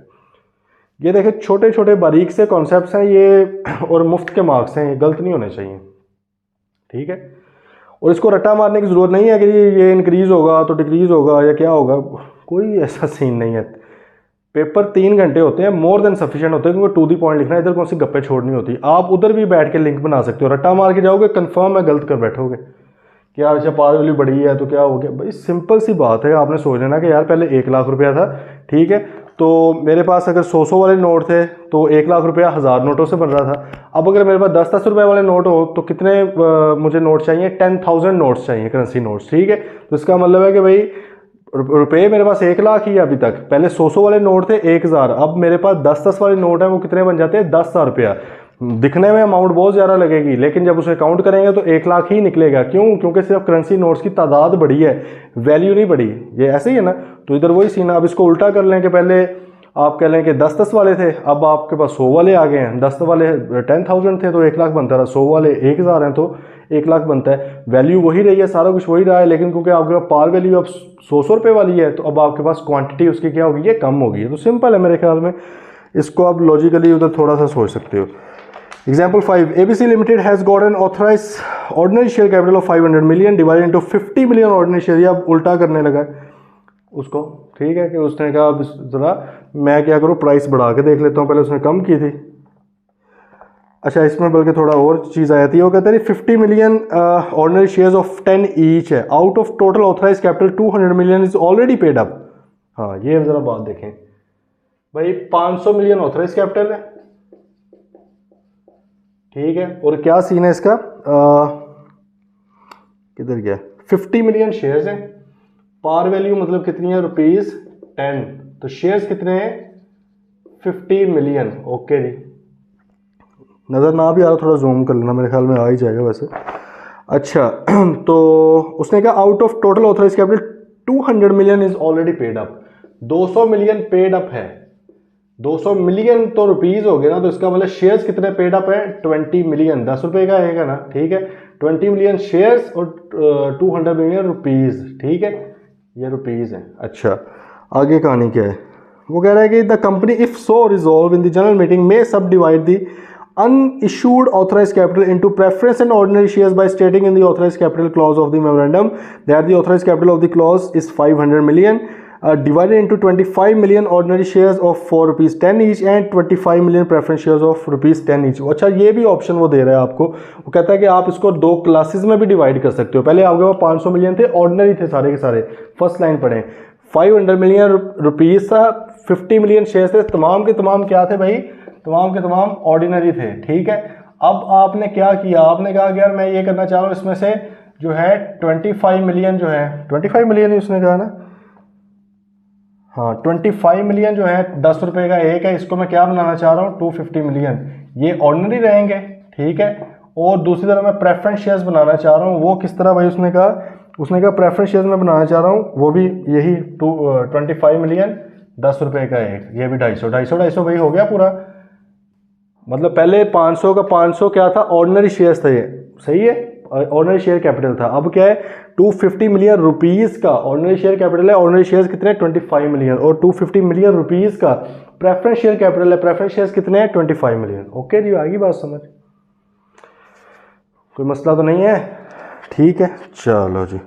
ये देखें छोटे छोटे बारीक से कॉन्सेप्ट्स हैं ये, और मुफ्त के मार्क्स हैं, ये गलत नहीं होने चाहिए, ठीक है। और इसको रट्टा मारने की ज़रूरत नहीं है कि ये इंक्रीज़ होगा तो डिक्रीज़ होगा या क्या होगा, कोई ऐसा सीन नहीं है। पेपर 3 घंटे होते हैं, मोर देन सफिशिएंट होते हैं, क्योंकि टू दी पॉइंट लिखना है। इधर कौन सी गप्पे छोड़नी होती। आप उधर भी बैठ के लिंक बना सकते हो, रट्टा मार के जाओगे कंफर्म है गलत कर बैठोगे। क्या अच्छा पार वैल्यू बढ़ी है तो क्या हो गया? भाई सिंपल सी बात है, आपने सोच लेना कि यार पहले 1 लाख रुपया था, ठीक है। तो मेरे पास अगर 100 वाले नोट थे तो 1 लाख रुपया 1000 नोटों से बन रहा था। अब अगर मेरे पास 10 रुपये वाले नोट हो तो कितने मुझे नोट चाहिए? 10,000 नोट्स चाहिए, करेंसी नोट्स, ठीक है। तो इसका मतलब है कि भाई रुपये मेरे पास 1 लाख ही है अभी तक। पहले 100 वाले नोट थे 1000, अब मेरे पास 10 वाले नोट है, वो कितने बन जाते हैं? 10,000 रुपया। दिखने में अमाउंट बहुत ज़्यादा लगेगी, लेकिन जब उसे काउंट करेंगे तो 1 लाख ही निकलेगा। क्यों? क्योंकि सिर्फ करेंसी नोट्स की तादाद बढ़ी है, वैल्यू नहीं बढ़ी। ये ऐसे ही है ना। तो इधर वही सीन है। अब इसको उल्टा कर लें कि पहले आप कह लें कि 10 वाले थे, अब आपके पास 100 वाले आ गए हैं। 10 वाले 10,000 थे तो 1 लाख बनता था, 100 वाले 1000 हैं तो 1 लाख बनता है। वैल्यू वही रही है, सारा कुछ वही रहा है, लेकिन क्योंकि आपके पास पार वैल्यू अब 100 रुपये वाली है, तो अब आपके पास क्वांटिटी उसकी क्या होगी? ये कम होगी। तो सिंपल है मेरे ख्याल में। इसको आप लॉजिकली उधर थोड़ा सा सोच सकते हो। Example 5, ABC limited has got an authorise ordinary share capital of 500 million divided into 50 million ordinary share. अब उल्टा करने लगा उसको, ठीक है। कि उसने कहा अब ज़रा मैं क्या करूँ, प्राइस बढ़ा के देख लेता हूँ। पहले उसने कम की थी। अच्छा, इसमें बल्कि थोड़ा और चीज़ आई थी। वो कहते हैं 50 million ordinary shares of 10 each है। Out of total authorise capital 200 million is already paid up. हाँ, ये ज़रा बात देखें भाई, 500 मिलियन ऑथराइज कैपिटल है, ठीक है। और क्या सीन है इसका? किधर गया? 50 मिलियन शेयर्स हैं, पार वैल्यू मतलब कितनी है? ₹10। तो शेयर्स कितने हैं? 50 मिलियन। ओके जी, नज़र ना भी आ रहा, थोड़ा जूम कर लेना, मेरे ख्याल में आ ही जाएगा वैसे। अच्छा तो उसने कहा out of total authorise capital 200 million is already paid up. 200 million paid up है। 200 मिलियन तो रुपीज़ हो गए ना, तो इसका मतलब शेयर्स कितने पेड अप है? 20 मिलियन। 10 रुपये का आएगा ना, ठीक है। 20 मिलियन शेयर्स और 200 मिलियन रुपीज़, ठीक है। ये रुपीज़ है। अच्छा, आगे कहानी क्या है? वो कह रहा है कि the company if so resolve in the general meeting में सब divide the unissued authorized capital into preference and ordinary shares by stating in the authorized capital clause of the memorandum that the authorized capital of the clause is 500 million divided into 25 million ordinary shares of 4 rupees 10 each and 25 million preference shares of rupees 10 each। अच्छा ये भी option वो दे रहा है आपको, वो कहता है कि आप इसको दो क्लासेस में भी डिवाइड कर सकते हो। पहले आपके पास 500 मिलियन थे, ऑर्डिनरी थे सारे के सारे, फर्स्ट लाइन पढ़ें, 500 मिलियन रुपीज़ था, 50 मिलियन शेयर्स थे, तमाम के तमाम क्या थे भाई, तमाम के तमाम ऑर्डिनरी थे, ठीक है। अब आपने क्या किया, आपने कहा कि यार मैं ये करना चाह रहा हूँ, इसमें से जो है 25 मिलियन जो है, 25 मिलियन ही उसने कहा ना, हाँ 25 मिलियन जो है 10 रुपये का एक है, इसको मैं क्या बनाना चाह रहा हूँ 250 मिलियन, ये ऑर्डिनरी रहेंगे, ठीक है। और दूसरी तरफ मैं प्रेफरेंस शेयर्स बनाना चाह रहा हूँ, वो किस तरह भाई, उसने कहा प्रेफरेंस शेयर्स में बनाना चाह रहा हूँ, वो भी यही 25 मिलियन 10 रुपये का एक, ये भी 250 भाई हो गया पूरा। मतलब पहले 500 का 500 क्या था, ऑर्डिनरी शेयर्स थे, सही है, ऑर्डिनरी शेयर कैपिटल था। अब क्या है 250 मिलियन रुपीज़ का ऑर्डिनरी शेयर कैपिटल है, ऑर्डिनरी शेयर्स कितने हैं 25 मिलियन, और 250 मिलियन रुपीज़ का प्रेफरेंस शेयर कैपिटल है, प्रेफरेंस शेयर्स कितने हैं 25 मिलियन। ओके जी, आगे बात समझ, कोई मसला तो नहीं है, ठीक है। चलो जी,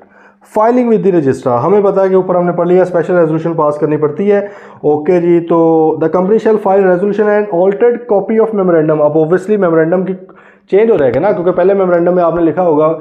फाइलिंग विद द रजिस्ट्रार, हमें पता है कि ऊपर हमने पढ़ लिया स्पेशल रेजोल्यूशन पास करनी पड़ती है। ओके जी, तो the company shall file resolution and altered copy of memorandum. अब ऑब्वियसली मेमोरेंडम की चेंज हो जाएगा ना, क्योंकि पहले मेमोरेंडम में आपने लिखा होगा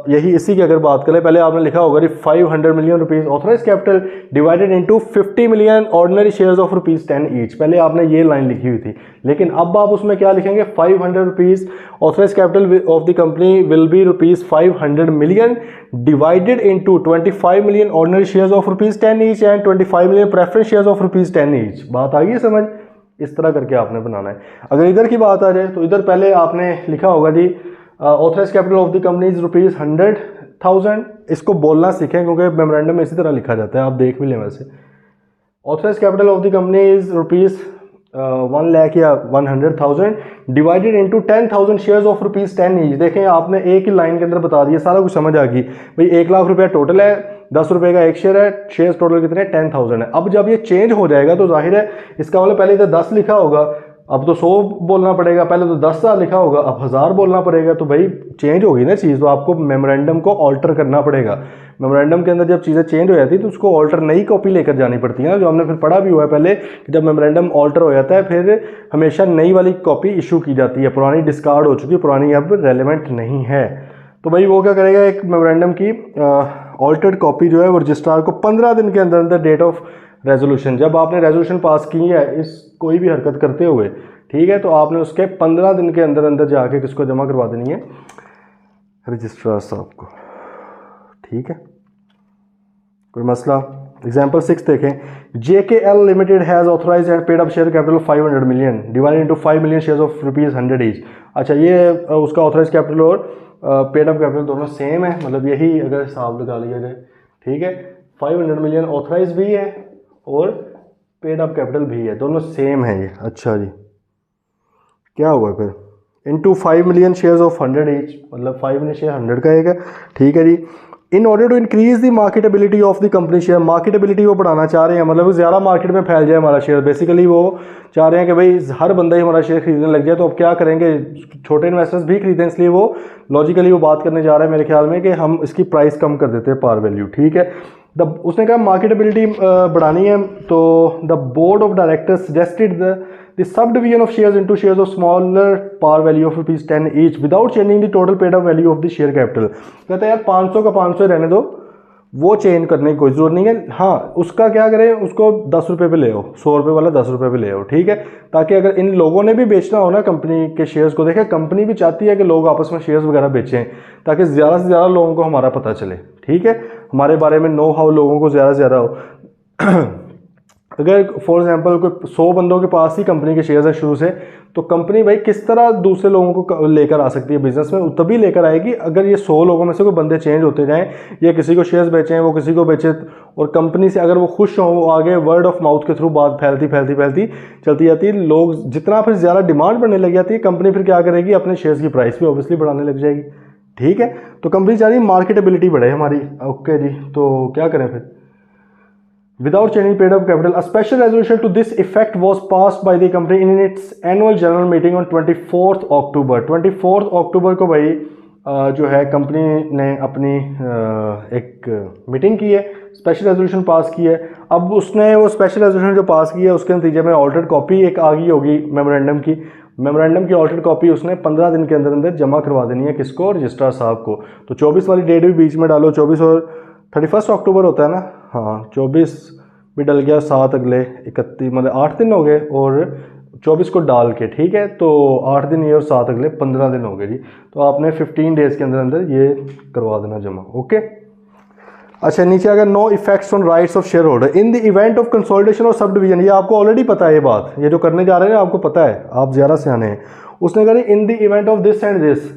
यही इसी की अगर बात करें, पहले आपने लिखा होगा कि 500 million rupees authorise capital divided into 50 million ordinary shares of rupees 10 each, पहले आपने ये लाइन लिखी हुई थी। लेकिन अब आप उसमें क्या लिखेंगे, 500 rupees authorise capital of the company will be rupees 500 million divided into 25 million ordinary shares of rupees 10 each and 25 million preference shares of rupees 10 each. बात आ गई समझ, इस तरह करके आपने बनाना है। अगर इधर की बात आ जाए तो इधर पहले आपने लिखा होगा जी authorise capital of the company is rupees 100,000, इसको बोलना सीखें क्योंकि मेमोरेंडम में इसी तरह लिखा जाता है, आप देख भी लें। वैसे authorise capital of the company is rupees 1 lakh या 100,000 divided into 10,000 shares of rupees 10 each. देखें आपने एक ही लाइन के अंदर बता दिया, सारा कुछ समझ आ गई भाई। 1 लाख रुपया टोटल है, 10 रुपये का एक शेयर है, शेयर्स टोटल कितने 10,000 है। अब जब ये चेंज हो जाएगा तो जाहिर है इसका मतलब पहले इधर 10 लिखा होगा, अब तो 100 बोलना पड़ेगा, पहले तो 10,000 लिखा होगा, अब 1000 बोलना पड़ेगा। तो भाई चेंज होगी ना चीज़, तो आपको मेमोरेंडम को ऑल्टर करना पड़ेगा। मेमोरेंडम के अंदर जब चीज़ें चेंज हो जाती है तो उसको ऑल्टर नई कॉपी लेकर जानी पड़ती है ना, जो हमने फिर पढ़ा भी हुआ है पहले कि जब मेमोरेंडम ऑल्टर हो जाता है फिर हमेशा नई वाली कॉपी इशू की जाती है, पुरानी डिस्कार्ड हो चुकी, पुरानी अब रेलिवेंट नहीं है। तो भाई वो क्या करेगा, एक मेमोरेंडम की ऑल्टर्ड कॉपी जो है वो रजिस्ट्रार को 15 दिन के अंदर अंदर डेट ऑफ रेजोल्यूशन, जब आपने रेजोल्यूशन पास की है इस कोई भी हरकत करते हुए, ठीक है, तो आपने उसके 15 दिन के अंदर अंदर जाके किसको जमा करवा देनी है, रजिस्ट्रार साहब को, ठीक है, कोई मसला। एग्जाम्पल 6 देखें, JKL limited has authorise and paid up share capital 500 million divided into 5 million shares of rupees 100 each. अच्छा, ये उसका ऑथराइज कैपिटल और पेड अप कैपिटल दोनों सेम है, मतलब यही अगर हिसाब लगा लिया जाए, ठीक है। 500 मिलियन ऑथराइज भी है और पेड अप कैपिटल भी है, दोनों सेम है ये। अच्छा जी, क्या हुआ फिर, into 5 million shares of 100 each, मतलब 5 मिलियन शेयर 100 का एक है, ठीक है जी। In order to increase the marketability of the company share, marketability वो बढ़ाना चाह रहे हैं, मतलब ज़्यादा मार्केट में फैल जाए हमारा शेयर। बेसिकली वो चाह रहे हैं कि भाई हर बंदा ही हमारा शेयर खरीदने लग जाए। तो अब क्या करेंगे, छोटे इन्वेस्टर्स भी खरीदें, इसलिए वो लॉजिकली वो बात करने जा रहे हैं मेरे ख्याल में कि हम इसकी प्राइस कम कर देते हैं, पार वैल्यू, ठीक है। उसने कहा मार्केटेबिलिटी बढ़ानी है, तो the board of directors suggested the subdivision of shares into shares of smaller par value of rupees 10 each without changing the total paid up value of the share capital। कहता है यार 500 का 500 रहने दो, वो चेंज करने की कोई जरूरत नहीं है। हाँ, उसका क्या करें, उसको 10 रुपये पे ले आओ, 100 रुपये वाला 10 रुपये पे ले आओ, ठीक है, ताकि अगर इन लोगों ने भी बेचना हो ना कंपनी के शेयर्स को, देखें कंपनी भी चाहती है कि लोग आपस में शेयर्स वगैरह बेचें ताकि ज़्यादा से ज़्यादा लोगों को हमारा पता चले, ठीक है, हमारे बारे में नो हाउ लोगों को ज़्यादा से ज़्यादा हो। अगर फॉर एग्जांपल कोई 100 बंदों के पास ही कंपनी के शेयर्स हैं शुरू से, तो कंपनी भाई किस तरह दूसरे लोगों को लेकर आ सकती है बिजनेस में, तभी लेकर आएगी अगर ये 100 लोगों में से कोई बंदे चेंज होते जाएं, या किसी को शेयर्स बेचें, वो किसी को बेचे, और कंपनी से अगर वो खुश हों, वो आगे वर्ड ऑफ माउथ के थ्रू बात फैलती फैलती फैलती चलती जाती है, लोग जितना फिर ज़्यादा डिमांड बढ़ने लग जाती है, कंपनी फिर क्या करेगी, अपने शेयर्स की प्राइस भी ऑब्वियसली बढ़ाने लग जाएगी, ठीक है। तो कंपनी चाह रही है मार्केटेबिलिटी बढ़े हमारी। ओके जी, तो क्या करें फिर, Without changing paid up capital, a special resolution to this effect was passed by the company in its annual general meeting on 24th October. 24th October को भाई जो है कंपनी ने अपनी एक मीटिंग की है, स्पेशल रेजोल्यूशन पास की है। अब उसने वो स्पेशल रेजोल्यूशन जो पास की है उसके नतीजे में ऑल्टर्ड कॉपी एक आ गई होगी मेमोरेंडम की ऑल्टर्ड कॉपी उसने 15 दिन के अंदर अंदर जमा करवा देनी है, किसको? रजिस्ट्रार साहब को। तो 24 वाली डेट भी बीच में डालो, 24 और 31 अक्टूबर होता है ना, हाँ 24 भी डल गया, 7 अगले 31 मतलब 8 दिन हो गए और 24 को डाल के, ठीक है, तो 8 दिन ये और 7 अगले 15 दिन हो गए जी। तो आपने 15 डेज़ के अंदर अंदर ये करवा देना जमा, ओके। अच्छा नीचे अगर no effects on rights of share holder in the event of consolidation और सब डिवीजन, ये आपको ऑलरेडी पता है, ये बात ये जो करने जा रहे हैं आपको पता है, आप ज़्यादा सियाने हैं। उसने कहा इन the event of this and this,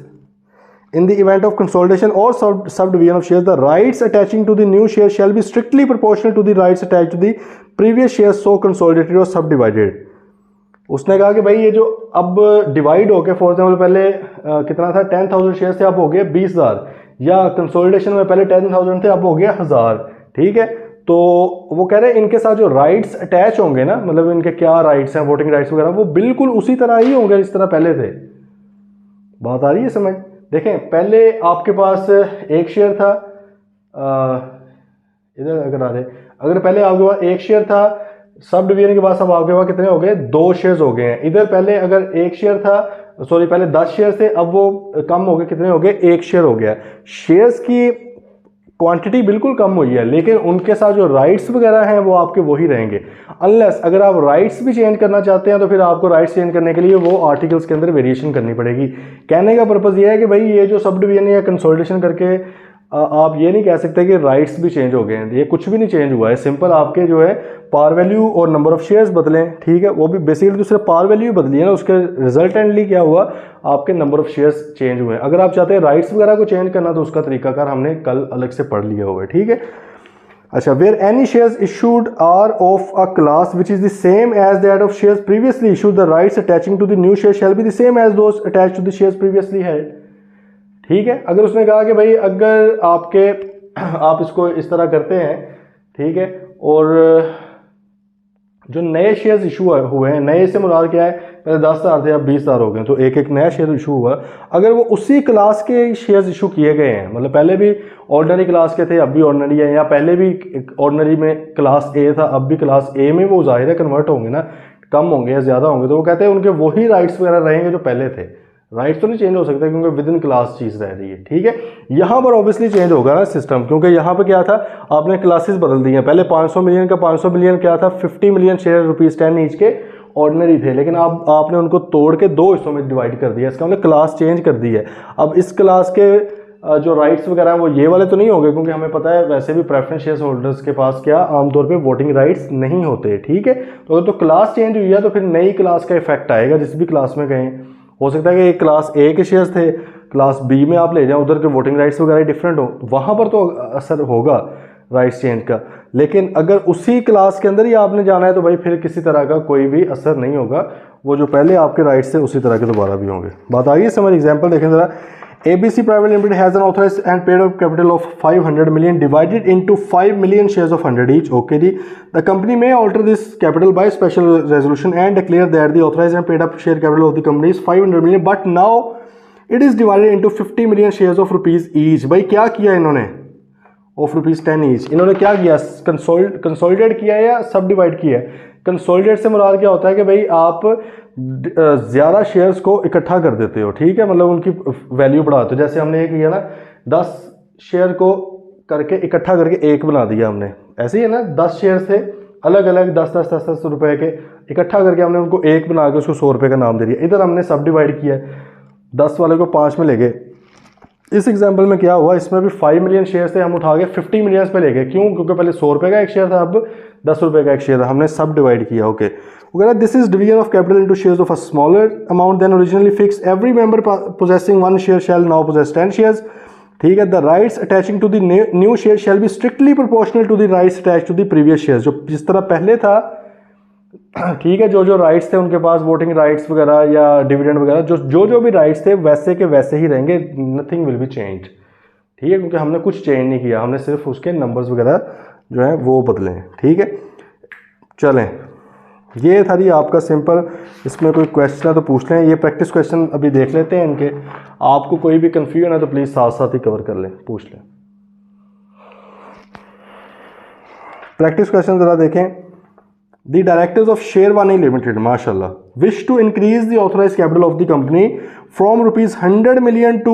in the event of consolidation or subdivision of shares, the rights attaching to the new share shall be strictly proportional to the rights attached to the previous shares so consolidated or subdivided। उसने कहा कि भाई ये जो अब divide हो गए, for example पहले कितना था 10,000 शेयर थे, अब हो गए 20,000, या कंसोलिडेशन में पहले 10,000 थे अब हो गया 1,000, ठीक है। तो वो कह रहे हैं इनके साथ जो राइट्स अटैच होंगे ना, मतलब इनके क्या राइट्स हैं, वोटिंग राइट्स वगैरह, वो बिल्कुल उसी तरह ही होंगे जिस तरह पहले थे। बात आ रही है समझ? देखें पहले आपके पास एक शेयर था, इधर अगर आ रहे, अगर पहले आपके पास एक शेयर था, सब डिवीजन के बाद सब आपके पास कितने हो गए? 2 शेयर्स हो गए हैं। इधर पहले अगर एक शेयर था, सॉरी पहले 10 शेयर थे, अब वो कम हो गए, कितने हो गए? 1 शेयर हो गया। शेयर्स की क्वांटिटी बिल्कुल कम हुई है, लेकिन उनके साथ जो राइट्स वगैरह हैं वो आपके वही रहेंगे। अनलेस अगर आप राइट्स भी चेंज करना चाहते हैं तो फिर आपको राइट्स चेंज करने के लिए वो आर्टिकल्स के अंदर वेरिएशन करनी पड़ेगी। कहने का पर्पज़ ये है कि भाई ये जो सब डिवीजन या कंसोलिडेशन करके आप ये नहीं कह सकते कि राइट्स भी चेंज हो गए हैं, ये कुछ भी नहीं चेंज हुआ है। सिंपल आपके जो है पार वैल्यू और नंबर ऑफ शेयर्स बदलें, ठीक है, वो भी बेसिकली तो सिर्फ पार वैल्यू बदली है ना, उसके रिजल्टेंटली क्या हुआ, आपके नंबर ऑफ शेयर्स चेंज हुए हैं। अगर आप चाहते हैं राइट्स वगैरह को चेंज करना तो उसका तरीकाकार हमने कल अलग से पढ़ लिया हुआ है, ठीक है। अच्छा, where any shares issued are of a class which is the same as that of shares previously issued, the rights attaching to the new share shall be the same as those attached to the shares previously had, ठीक है। अगर उसने कहा कि भाई अगर आप इसको इस तरह करते हैं, ठीक है, और जो नए शेयर्स इशू हुए हैं, नए से मुराद क्या है, पहले 10,000 थे अब 20,000 हो गए, तो एक नया शेयर इशू हुआ। अगर वो उसी क्लास के शेयर्स इशू किए गए हैं, मतलब पहले भी ऑर्डिनरी क्लास के थे अब भी ऑर्डिनरी है, या पहले भी ऑर्डिनरी में क्लास ए था अब भी क्लास ए में, वो जाहिर है कन्वर्ट होंगे ना, कम होंगे या ज़्यादा होंगे, तो वो कहते हैं उनके वही राइट्स वगैरह रहेंगे जो पहले थे। राइट्स तो नहीं चेंज हो सकते क्योंकि विद इन क्लास चीज़ रह रही है, ठीक है। यहाँ पर ऑब्वियसली चेंज होगा ना सिस्टम, क्योंकि यहाँ पर क्या था, आपने क्लासेस बदल दी हैं। पहले 500 मिलियन का 500 मिलियन क्या था, 50 मिलियन शेयर ₹10 ईच के ऑर्डिनरी थे, लेकिन अब आपने उनको तोड़ के 2 हिस्सों में डिवाइड कर दिया, इसका मतलब क्लास चेंज कर दी है। अब इस क्लास के जो राइट्स वगैरह हैं वो ये वाले तो नहीं होंगे, क्योंकि हमें पता है वैसे भी प्रेफरेंस शेयर होल्डर्स के पास क्या आमतौर पे वोटिंग राइट्स नहीं होते, ठीक है। तो अगर तो क्लास चेंज हुई है तो फिर नई क्लास का इफेक्ट आएगा जिस भी क्लास में गए। हो सकता है कि एक क्लास ए के शेयर्स थे, क्लास बी में आप ले जाएं, उधर के वोटिंग राइट्स वगैरह डिफरेंट हो, वहाँ पर तो असर होगा राइट्स चेंज का। लेकिन अगर उसी क्लास के अंदर ही आपने जाना है तो भाई फिर किसी तरह का कोई भी असर नहीं होगा, वो जो पहले आपके राइट्स थे उसी तरह के दोबारा भी होंगे। बात आ गई समझ? एग्जाम्पल देखें ज़रा। ABC Private Limited has an authorized and paid up capital of 500 million divided into 5 million shares of 100 each. Okay, the company may alter this capital by special resolution and declare that the authorized and paid up share capital of the company is 500 million, but now it is divided into 50 million shares of rupees each. भाई क्या किया इन्होंने? Of ₹10 each. इन्होंने क्या किया? Consolidate किया या सब डिवाइड किया? कंसोलिडेट से मुराद क्या होता है कि भाई आप ज़्यादा शेयर्स को इकट्ठा कर देते हो, ठीक है, मतलब उनकी वैल्यू बढ़ाते हो। जैसे हमने ये किया ना, 10 शेयर को करके इकट्ठा करके एक बना दिया हमने, ऐसे ही है ना। 10 शेयर थे अलग अलग 10 रुपए के, इकट्ठा करके हमने उनको एक बना के उसको 100 रुपये का नाम दे दिया। इधर हमने सब डिवाइड किया, 10 वाले को 5 में ले गए। इस एग्जाम्पल में क्या हुआ, इसमें भी 5 मिलियन शेयर थे, हम उठा के 50 मिलियन पे ले गए। क्यों? क्योंकि पहले 100 रुपये का एक शेयर था, अब 10 रुपये का एक शेयर था, हमने सब डिवाइड किया। Okay, this is division of capital into shares of a smaller amount than originally fix. Every member possessing 1 share shall now possess 10 shares, ठीक है। The rights attaching to the new share shall be strictly proportional to the rights attach to the previous share. जो जिस तरह पहले था, ठीक है, जो राइट्स थे उनके पास, वोटिंग राइट्स वगैरह या डिविडेंड वगैरह, जो भी राइट्स थे वैसे के वैसे ही रहेंगे, नथिंग विल बी चेंज, ठीक है, क्योंकि हमने कुछ चेंज नहीं किया, हमने सिर्फ उसके नंबर्स वगैरह जो है वो बदलें, ठीक है। चलें, ये था जी आपका सिंपल। इसमें कोई क्वेश्चन है तो पूछ लें, ये प्रैक्टिस क्वेश्चन अभी देख लेते हैं इनके। आपको कोई भी कन्फ्यूजन है तो प्लीज़ साथ साथ ही कवर कर लें, पूछ लें। प्रैक्टिस क्वेश्चन ज़रा देखें। The directors of Sherwani limited माशाल्लाह wish to increase the authorise capital of the company from ₹100 million to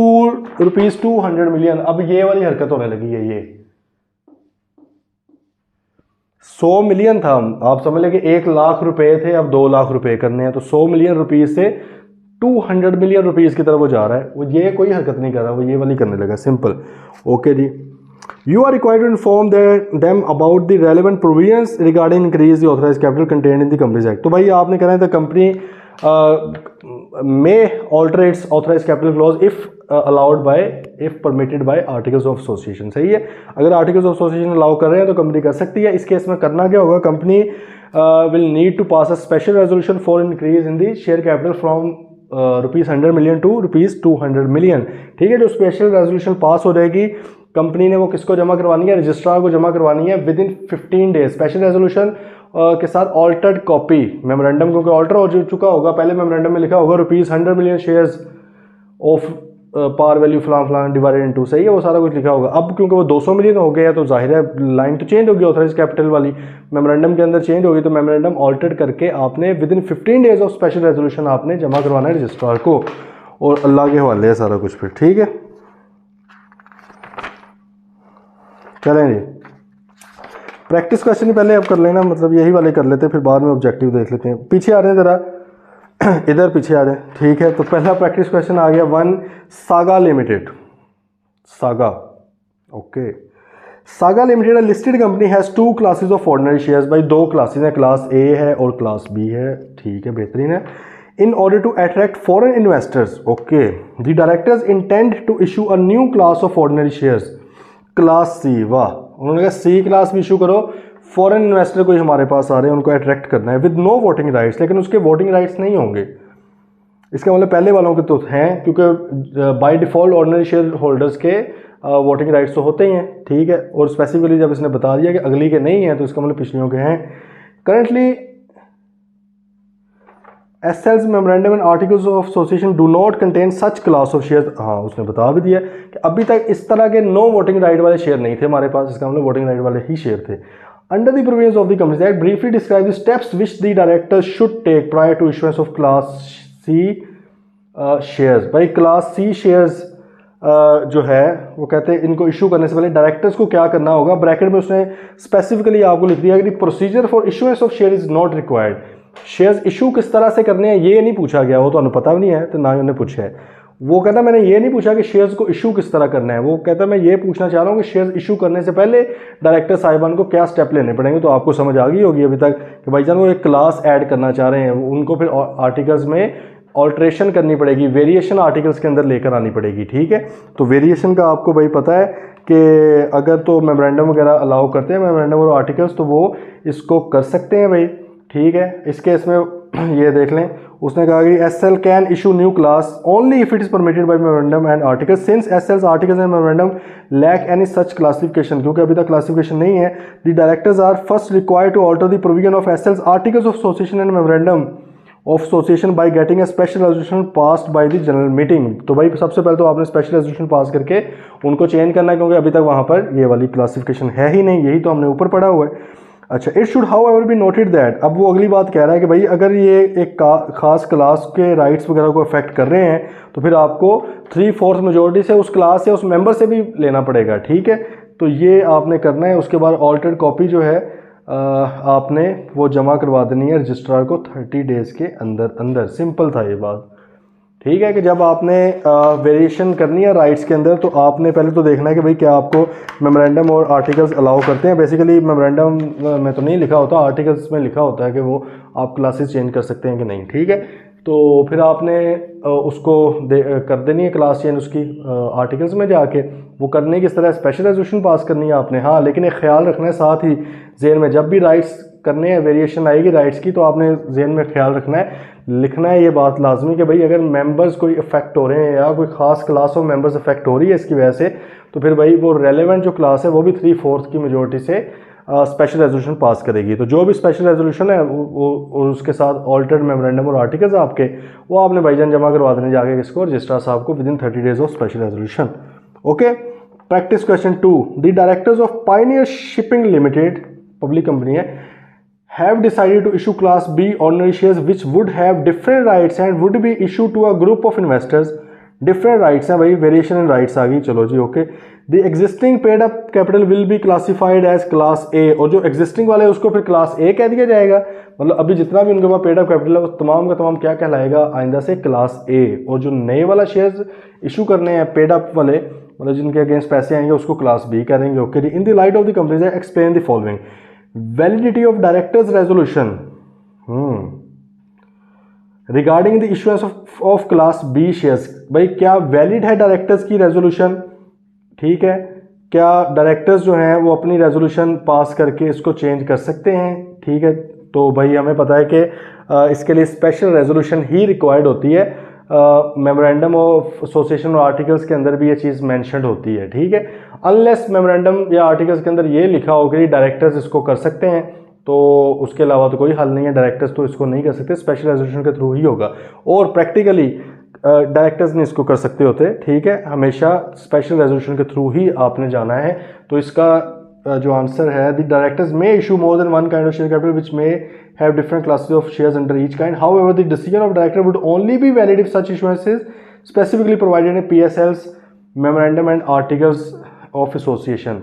₹200 million. अब ये वाली हरकत होने लगी है, ये 100 मिलियन था, आप समझ लें कि 1 लाख रुपए थे, अब 2 लाख रुपए करने हैं, तो 100 मिलियन रुपीज से 200 मिलियन रुपीज की तरफ वो जा रहा है। वो ये कोई हरकत नहीं कर रहा, वो ये वाली करने लगा, सिंपल। ओके जी, you are required to inform them about the relevant provisions regarding increase the authorise capital contained in the companies act. तो भाई आपने कहना है कंपनी में alters authorise capital clause if allowed by, if permitted by articles of association. सही है, अगर articles of association allow कर रहे हैं तो कंपनी कर सकती है। इस केस में करना क्या होगा, company will need to pass a special resolution for increase in the share capital from ₹100 million to ₹200 million. ठीक है, जो स्पेशल रेजोल्यूशन पास हो जाएगी कंपनी ने वो किसको जमा करवानी है, रजिस्ट्रार को जमा करवानी है within 15 days. Special resolution के साथ ऑल्टर्ड कॉपी मेमोरेंडम, क्योंकि ऑल्टर हो चुका होगा, पहले मेमोरेंडम में लिखा होगा ₹100 million shares of par value फलां फलां डिवाइडेड इनटू, सही है, वो सारा कुछ लिखा होगा। अब क्योंकि वो 200 मिलियन हो गया तो जाहिर है लाइन तो चेंज होगी, ऑथराइज कैपिटल वाली मेमोरेंडम के अंदर चेंज होगी, तो मेमोरेंडम ऑल्टर्ड करके आपने with in 15 days of special resolution आपने जमा करवाना है रजिस्ट्रार को, और अल्लाह के हवाले है सारा कुछ फिर। ठीक है, चलें जी, प्रैक्टिस क्वेश्चन पहले अब कर लेना, मतलब यही वाले कर लेते हैं, फिर बाद में ऑब्जेक्टिव देख लेते हैं। पीछे आ रहे हैं ज़रा, इधर पीछे आ रहे हैं, ठीक है। तो पहला प्रैक्टिस क्वेश्चन आ गया 1, saga limited. Saga, okay, saga limited listed company has 2 classes of ordinary shares. भाई 2 क्लासेस हैं, क्लास ए है और क्लास बी है, ठीक है, बेहतरीन है। In order to attract foreign investors, okay, the directors intend to issue a new class of ordinary shares, class C. वाह, उन्होंने कहा सी क्लास भी इशू करो, फॉरेन इन्वेस्टर कोई हमारे पास आ रहे हैं, उनको अट्रैक्ट करना है विद नो वोटिंग राइट्स, लेकिन उसके वोटिंग राइट्स नहीं होंगे। इसका मतलब पहले वालों के तो हैं, क्योंकि by default ordinary share holders के वोटिंग राइट्स तो होते ही हैं, ठीक है। और स्पेसिफिकली जब इसने बता दिया कि अगली के नहीं हैं, तो इसका मतलब पिछलियों के हैं। Currently SL's memorandum and articles of association do not contain such class of share. हाँ, उसने बता भी दिया कि अभी तक इस तरह के नो वोटिंग राइट वाले शेयर नहीं थे हमारे पास, इसका मतलब वोटिंग राइट वाले ही शेयर थे। Under the provisions of the companies act briefly describe the steps which the directors should take prior to issuance of class C shares. भाई क्लास सी शेयर्स जो है वो कहते हैं इनको इशू करने से पहले डायरेक्टर्स को क्या करना होगा। ब्रैकेट में उसने स्पेसिफिकली आपको लिख दिया कि procedure for issuance of share is not required. Shares issue किस तरह से करने हैं ये नहीं पूछा गया, वो तो हमें पता भी नहीं है, तो ना ही उन्हें पूछा है। वो कहता मैंने ये नहीं पूछा कि शेयर्स को इशू किस तरह करना है, वो कहता मैं ये पूछना चाह रहा हूँ कि शेयर्स इशू करने से पहले डायरेक्टर साहिबान को क्या स्टेप लेने पड़ेंगे। तो आपको समझ आ गई होगी अभी तक कि भाईजान वो एक क्लास ऐड करना चाह रहे हैं, उनको फिर आर्टिकल्स में ऑल्ट्रेशन करनी पड़ेगी, वेरिएशन आर्टिकल्स के अंदर लेकर आनी पड़ेगी, ठीक है। तो वेरिएशन का आपको भाई पता है कि अगर तो मेमोरेंडम वगैरह अलाउ करते हैं मेमोरेंडम और आर्टिकल्स, तो वो इसको कर सकते हैं भाई, ठीक है। इस केस में ये देख लें, उसने कहा कि SL can issue new class only if it is permitted by memorandum and articles since SL's articles and memorandum lack any such classification. क्योंकि अभी तक क्लासिफिकेशन नहीं है, the directors are first required to alter the provision of SL's articles of association and memorandum of association by getting a special resolution passed by the general meeting. तो भाई सबसे पहले तो आपने स्पेशल रेजोल्यूशन पास करके उनको change करना है, क्योंकि अभी तक वहाँ पर ये वाली क्लासिफिकेशन है ही नहीं, यही तो हमने ऊपर पढ़ा हुआ है। अच्छा, it should how ever be noted that, अब वो अगली बात कह रहा है कि भाई अगर ये एक खास क्लास के राइट्स वगैरह को अफेक्ट कर रहे हैं तो फिर आपको 3/4 मेजोरिटी से उस क्लास या उस मेंबर से भी लेना पड़ेगा, ठीक है। तो ये आपने करना है। उसके बाद ऑल्टर्ड कॉपी जो है आपने वो जमा करवा देनी है रजिस्ट्रार को 30 डेज़ के अंदर अंदर। सिंपल था ये बात, ठीक है। कि जब आपने वेरिएशन करनी है राइट्स के अंदर, तो आपने पहले तो देखना है कि भाई क्या आपको मेमोरेंडम और आर्टिकल्स अलाउ करते हैं। बेसिकली मेमोरेंडम में तो नहीं लिखा होता, आर्टिकल्स में लिखा होता है कि वो आप क्लासेस चेंज कर सकते हैं कि नहीं, ठीक है। तो फिर आपने उसको कर देनी है क्लास चेंज उसकी आर्टिकल्स में जाके। वो करने की इस तरह स्पेशल रेजोल्यूशन पास करनी है आपने, हाँ, लेकिन एक ख्याल रखना है साथ ही जेन में, जब भी राइट्स करने हैं वेरिएशन आएगी राइट्स की, तो आपने जेन में ख्याल रखना है, लिखना है ये बात लाजमी कि भाई अगर मेंबर्स कोई इफेक्ट हो रहे हैं या कोई खास क्लास ऑफ मेंबर्स इफेक्ट हो रही है इसकी वजह से, तो फिर भाई वो रेलेवेंट जो क्लास है वो भी 3/4 की मेजोरिटी से स्पेशल रेजोल्यूशन पास करेगी। तो जो भी स्पेशल रेजोल्यूशन है वो और उसके साथ ऑल्टर्ड मेमोरेंडम और आर्टिकल्स आपके, वो आपने भाईजान जमा करवा देने जाके किसको, रजिस्ट्रार साहब को, with in 30 days of special resolution. Okay, practice question 2, the directors of Pioneer shipping limited, public company है, have decided to issue class B ordinary shares which would have different rights and would be issued to a group of investors। different rights हैं भाई, variation in rights आ गई, चलो जी okay. the existing paid up capital will be classified as class A, और जो existing वाले उसको फिर class A कह दिया जाएगा, मतलब अभी जितना भी उनके पास पेड अप कैपिटल है वो तमाम का तमाम क्या कहलाएगा आइंदा से, क्लास A। और जो नए वाला शेयर्स इशू करने हैं पेड अप वाले, मतलब जिनके अगेंस्ट पैसे आएंगे, उसको क्लास B करेंगे। Okay, in the light of the companies explain the following. Validity of directors resolution regarding the issuance of class B shares, भाई क्या वैलिड है डायरेक्टर्स की रेजोल्यूशन, ठीक है, क्या डायरेक्टर्स जो हैं वो अपनी रेजोल्यूशन पास करके इसको चेंज कर सकते हैं, ठीक है। तो भाई हमें पता है कि इसके लिए स्पेशल रेजोल्यूशन ही रिक्वायर्ड होती है, मेमोरेंडम ऑफ एसोसिएशन और आर्टिकल्स के अंदर भी ये चीज़ मेंशन्ड होती है, ठीक है। अनलेस मेमोरेंडम या आर्टिकल्स के अंदर ये लिखा हो कि डायरेक्टर्स इसको कर सकते हैं, तो उसके अलावा तो कोई हल नहीं है, डायरेक्टर्स तो इसको नहीं कर सकते, स्पेशल रेजोल्यूशन के थ्रू ही होगा। और प्रैक्टिकली डायरेक्टर्स नहीं इसको कर सकते होते, ठीक है, हमेशा स्पेशल रेजोल्यूशन के थ्रू ही आपने जाना है। तो इसका जो आंसर है, the directors may issue more than one kind of share capital which may have different classes of shares under each kind, however the decision of director would only be valid if such issuances specifically provided in PSLs, memorandum and articles of association.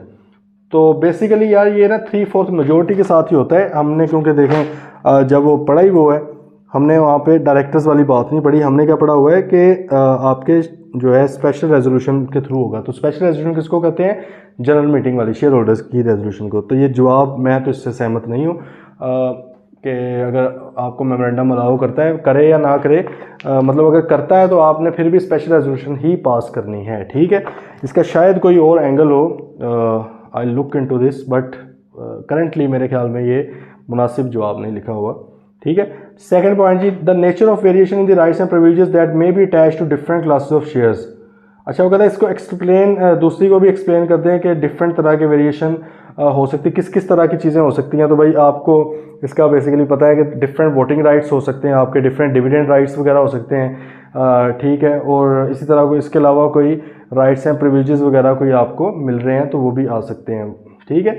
तो basically यार ये ना 3/4 majority के साथ ही होता है। हमने क्योंकि देखें जब वो पढ़ा ही वो है, हमने वहाँ पे डायरेक्टर्स वाली बात नहीं पढ़ी, हमने क्या पढ़ा हुआ है कि आपके जो है स्पेशल रेजोल्यूशन के थ्रू होगा। तो स्पेशल रेजोल्यूशन किसको कहते हैं, जनरल मीटिंग वाली शेयर होल्डर्स की रेजोल्यूशन को। तो ये जवाब मैं तो इससे सहमत नहीं हूँ कि अगर आपको मेमोरेंडम अलाउ करता है, करे या ना करे, मतलब अगर करता है तो आपने फिर भी स्पेशल रेजोल्यूशन ही पास करनी है, ठीक है। इसका शायद कोई और एंगल हो, I look into this, but currently मेरे ख्याल में ये मुनासिब जवाब नहीं लिखा हुआ, ठीक है। सेकंड पॉइंट जी, the nature of variation in the rights and privileges that may be attached to different classes of shares. अच्छा, वो कहता है इसको एक्सप्लेन, दूसरी को भी एक्सप्लेन करते हैं कि डिफरेंट तरह के वेरिएशन हो सकती है, किस किस तरह की चीज़ें हो सकती हैं। तो भाई आपको इसका बेसिकली पता है कि डिफरेंट वोटिंग राइट्स हो सकते हैं, आपके डिफरेंट डिविडेंड राइट्स वगैरह हो सकते हैं, ठीक है। और इसी तरह को इसके अलावा कोई राइट्स एंड प्रिविलेजेस वगैरह कोई आपको मिल रहे हैं तो वो भी आ सकते हैं, ठीक है।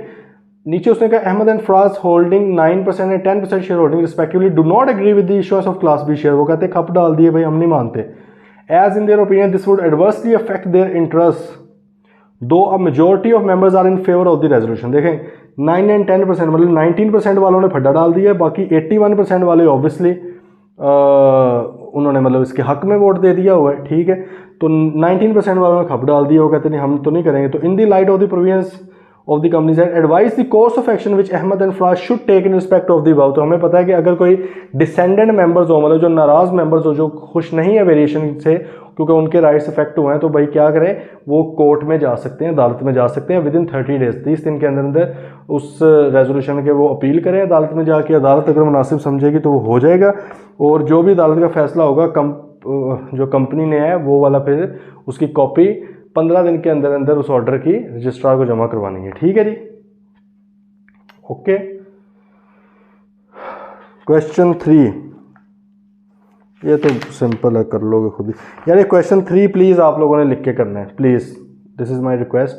नीचे उसने कहा Ahmed and Faraz holding 9% and 10% share holding respectively do not agree with the issuance of class B share. वो कहते हैं खप डाल दिए भाई, हम नहीं मानते। As in their opinion this would adversely affect their interest though a majority of members are in favour of the resolution. देखें 9 एंड 10%, मतलब 19% वालों ने फड्डा डाल दिया, बाकी 81% वाले ऑब्वियसली उन्होंने मतलब इसके हक में वोट दे दिया हुआ है, ठीक है। तो 19% वालों ने खप डाल दिया, वो कहते नहीं हम तो नहीं करेंगे। तो in the light of the provisions of the companies and advice the course of action which Ahmed and Faraz should take in respect of the above. तो हमें पता है कि अगर कोई डिसेंडेंट मेंबर्स हो, मतलब जो नाराज मेंबर्स हो, जो खुश नहीं है वेरिएशन से क्योंकि उनके राइट्स इफेक्ट हुए हैं, तो भाई क्या करें, वो कोर्ट में जा सकते हैं, अदालत में जा सकते हैं विद इन 30 डेज, 30 दिन के अंदर अंदर उस रेजोल्यूशन के वो अपील करें अदालत में जाके। अदालत अगर मुनासिब समझेगी तो वो हो जाएगा, और जो भी अदालत का फैसला होगा जो कंपनी ने है वो वाला फिर उसकी कॉपी 15 दिन के अंदर अंदर उस ऑर्डर की रजिस्ट्रार को जमा करवानी है, ठीक है जी। ओके, क्वेश्चन 3, ये तो सिंपल है, कर लोगे खुद ही यार। ये क्वेश्चन 3 प्लीज़ आप लोगों ने लिख के करना है, please, this is my request,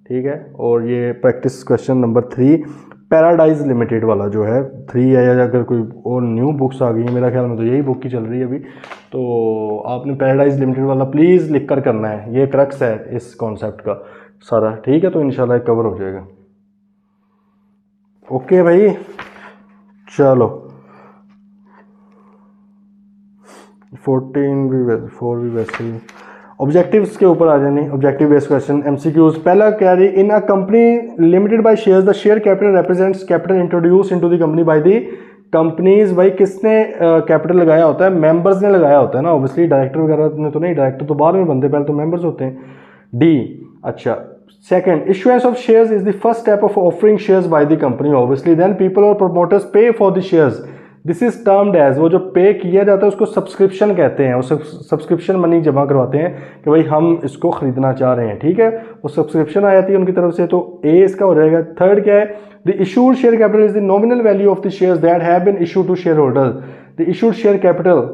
ठीक है। और ये practice question number 3 paradise limited वाला जो है 3 है, या अगर कोई और न्यू बुक्स आ गई है, मेरा ख्याल में तो यही बुक ही चल रही है अभी, तो आपने पैराडाइज लिमिटेड वाला प्लीज़ लिख कर करना है, ये क्रक्स है इस कॉन्सेप्ट का सारा, ठीक है। तो इंशाल्लाह कवर हो जाएगा। ओके भाई, चलो 14 भी 4 भी वैसे ही। ऑब्जेक्टिव्स के ऊपर आ जाने, ऑब्जेक्टिव बेस्ड क्वेश्चन MCQs। पहला कह रही in a company limited by shares the share capital represents capital introduce into the company by the companies. भाई किसने कैपिटल लगाया होता है, मेंबर्स ने लगाया होता है ना, ऑब्वियसली डायरेक्टर वगैरह ने तो नहीं, डायरेक्टर तो बाद में बनते, पहले तो मेंबर्स होते हैं। डी, अच्छा second, issuance of shares is the first step of offering shares by the company, obviously then people और promoters pay for the shares. This is termed as, वो जो पे किया जाता है उसको सब्सक्रिप्शन कहते हैं, वो सब्सक्रिप्शन मनी जमा करवाते हैं कि भाई हम इसको खरीदना चाह रहे हैं, ठीक है, वो सब्सक्रिप्शन आ जाती है उनकी तरफ से, तो ए इसका हो जाएगा। थर्ड क्या है, the issued share capital is the nominal value of the shares that have been issued to share holders. The issued share capital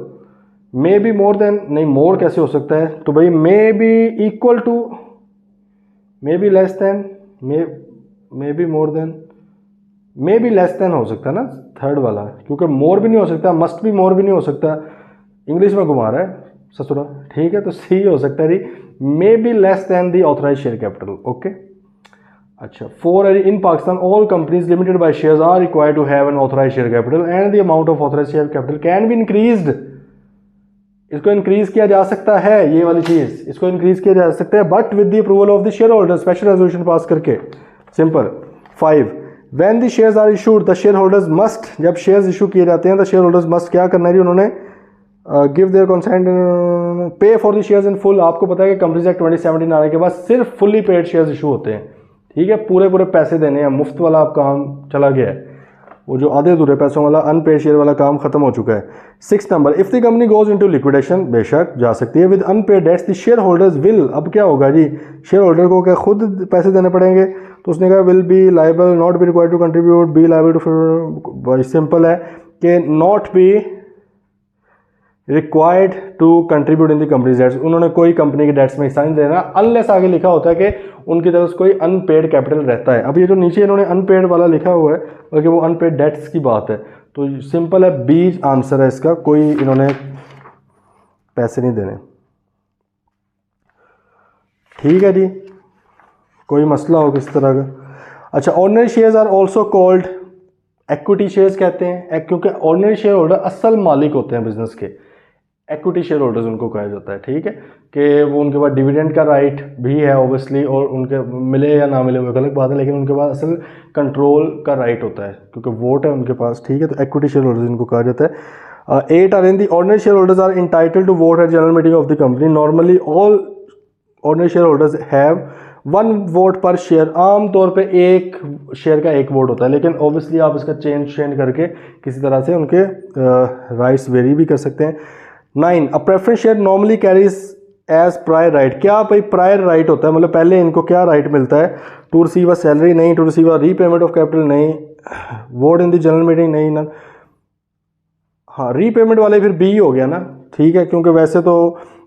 may be more than, नहीं मोर कैसे हो सकता है, तो भाई may be equal to, may be less than, may be more than, may be less than हो सकता है ना थर्ड वाला, क्योंकि मोर भी नहीं हो सकता, मस्ट बी मोर भी नहीं हो सकता, इंग्लिश में घुमा रहा है ससुरा, ठीक है, तो सी हो सकता है may be less than the authorise share capital. Okay, अच्छा, 4 है, in Pakistan all companies limited by shares are required to have an authorise share capital and the amount of authorise share capital can be increased. इसको increase किया जा सकता है, ये वाली चीज, इसको इंक्रीज किया जा सकता है, but with the approval of the shareholder, special resolution pass करके, सिंपल। 5, when the shares are issued the share holders must, जब शेयर्स इशू किए जाते हैं द शेयर होल्डर्स मस्ट क्या करना है जी, उन्होंने गिव देयर कंसेंट, पे for the shares in full. आपको पता है कि कंपनीज एक्ट 2017 आने के बाद सिर्फ फुल्ली पेड शेयर्स इशू होते हैं, ठीक है, पूरे पूरे पैसे देने हैं, मुफ्त वाला आप काम चला गया है, वो जो आधे अधूरे पैसों वाला अनपेड शेयर वाला काम खत्म हो चुका है। 6 number, if the company goes into liquidation, बेशक जा सकती है, with unpaid debts the share holders will, अब क्या होगा जी, शेयर होल्डर को क्या खुद पैसे देने पड़ेंगे, तो उसने कहा will be liable not be required to contribute, be liable to, बड़ी सिंपल है कि not be required to contribute in the company debts, उन्होंने कोई कंपनी के डेट्स में हिस्सा नहीं देना, अनलेस आगे लिखा होता है कि उनकी तरफ से कोई अनपेड कैपिटल रहता है। अब ये जो नीचे इन्होंने अनपेड वाला लिखा हुआ है बल्कि वो अनपेड डेट्स की बात है, तो सिंपल है, बी आंसर है इसका, कोई इन्होंने पैसे नहीं देने, ठीक है जी, कोई मसला हो किस तरह का। अच्छा, ordinary shares are also called equity shares कहते हैं, क्योंकि ऑर्डिनरी शेयर होल्डर असल मालिक होते हैं बिजनेस के, इक्विटी शेयर होल्डर्स उनको कहा जाता है, ठीक है, कि वो उनके पास डिविडेंड का राइट भी है ऑब्वियसली, और उनके मिले या ना मिले वो गलत बात है, लेकिन उनके पास असल कंट्रोल का राइट होता है क्योंकि वोट है उनके पास, ठीक है, तो इक्विटी शेयर होल्डर्स इनको कहा जाता है। 8 are in the ordinary share holders are entitled to vote at general meeting of the company, normally all ordinary share holders have 1 vote per share, आमतौर पे एक शेयर का 1 वोट होता है, लेकिन ऑब्वियसली आप इसका चेंज करके किसी तरह से उनके राइट्स वेरी भी कर सकते हैं। 9, a preference share normally carries as prior right, क्या भाई प्रायर राइट होता है, मतलब पहले इनको क्या राइट मिलता है, टू रिसीव अ सैलरी नहीं, to receive a repayment of capital नहीं, vote in the general meeting नहीं ना, हाँ रीपेमेंट वाले फिर बी हो गया ना, ठीक है, क्योंकि वैसे तो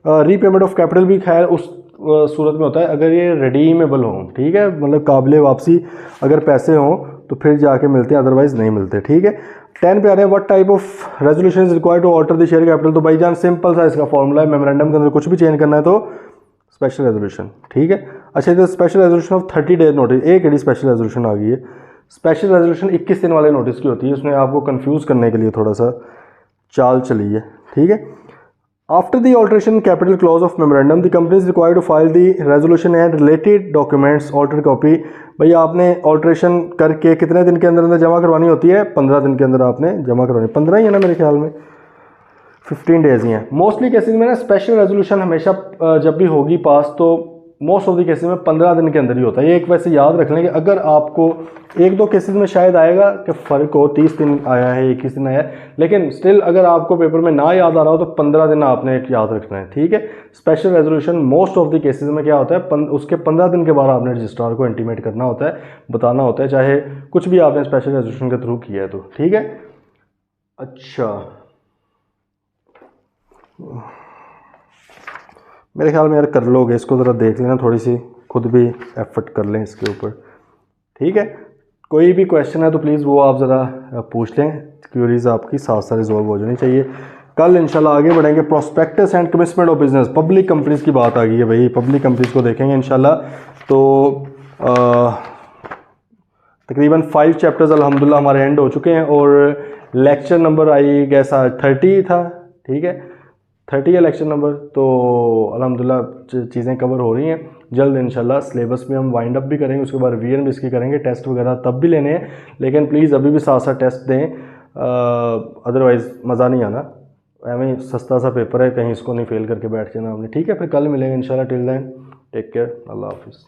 रीपेमेंट ऑफ कैपिटल भी खैर उस सूरत में होता है अगर ये रिडीमेबल हो, ठीक है, मतलब काबिल वापसी अगर पैसे हों तो फिर जाके मिलते हैं, अदरवाइज नहीं मिलते, ठीक है। 10 पे आ रहे हैं, what type of resolution is required to alter the share capital, तो भाईजान सिंपल सा इसका फॉर्मूला है, मेमोरेंडम के अंदर कुछ भी चेंज करना है तो स्पेशल रेजोल्यूशन, ठीक है। अच्छा, इधर special resolution of 30 days notice, एक एडी स्पेशल रेजोल्यूशन आ गई है, स्पेशल रेजोल्यूशन 21 दिन वाले नोटिस की होती है, उसने आपको कंफ्यूज करने के लिए थोड़ा सा चाल चली है, ठीक है। After the alteration capital clause of memorandum the company is required to file the resolution and related documents alter copy, भैया आपने ऑल्ट्रेशन करके कितने दिन के अंदर जमा करवानी होती है, 15 दिन के अंदर आपने जमा करवानी, 15 ही है ना मेरे ख्याल में, 15 डेज ही हैं मोस्टली केसेस में ना। स्पेशल रेजोल्यूशन हमेशा जब भी होगी पास तो मोस्ट ऑफ द केसेस में 15 दिन के अंदर ही होता है, ये एक वैसे याद रख लें कि अगर आपको 1-2 केसेस में शायद आएगा कि फ़र्क हो, 30 दिन आया है 21 दिन आया है, लेकिन स्टिल अगर आपको पेपर में ना याद आ रहा हो तो 15 दिन आपने एक याद रखना है, ठीक है। Special resolution most of the cases में क्या होता है, उसके 15 दिन के बाद आपने रजिस्ट्रार को इंटीमेट करना होता है, बताना होता है, चाहे कुछ भी आपने स्पेशल रेजोल्यूशन के थ्रू किया है तो, ठीक है। अच्छा, मेरे ख्याल में यार कर लोगे, इसको ज़रा देख लेना, थोड़ी सी खुद भी एफर्ट कर लें इसके ऊपर, ठीक है। कोई भी क्वेश्चन है तो प्लीज़ वो आप ज़रा पूछ लें, क्यूरीज आपकी साथ साथ रिजॉल्व हो जानी चाहिए। कल इंशाल्लाह आगे बढ़ेंगे, prospectus and commitment of business, public companies की बात आ गई है भाई, पब्लिक कंपनीज को देखेंगे इंशाल्लाह। तो तकरीबन 5 चैप्टर्स अल्हम्दुलिल्लाह हमारे एंड हो चुके हैं, और लेक्चर नंबर आई गैस 30 था, ठीक है, 30 है लेक्चर नंबर, तो अल्हम्दुलिल्लाह चीज़ें कवर हो रही हैं। जल्द इंशाल्लाह सिलेबस में हम वाइंड अप भी करेंगे, उसके बाद रिवीजन भी इसकी करेंगे, टेस्ट वगैरह तब भी लेने हैं, लेकिन प्लीज़ अभी भी साथ साथ टेस्ट दें, अदरवाइज़ मज़ा नहीं आना। एवं सस्ता सा पेपर है, कहीं इसको नहीं फेल करके बैठ जाना हमने, ठीक है। फिर कल मिलेंगे इंशाल्लाह, टिल देन टेक केयर, अल्लाह हाफिज़।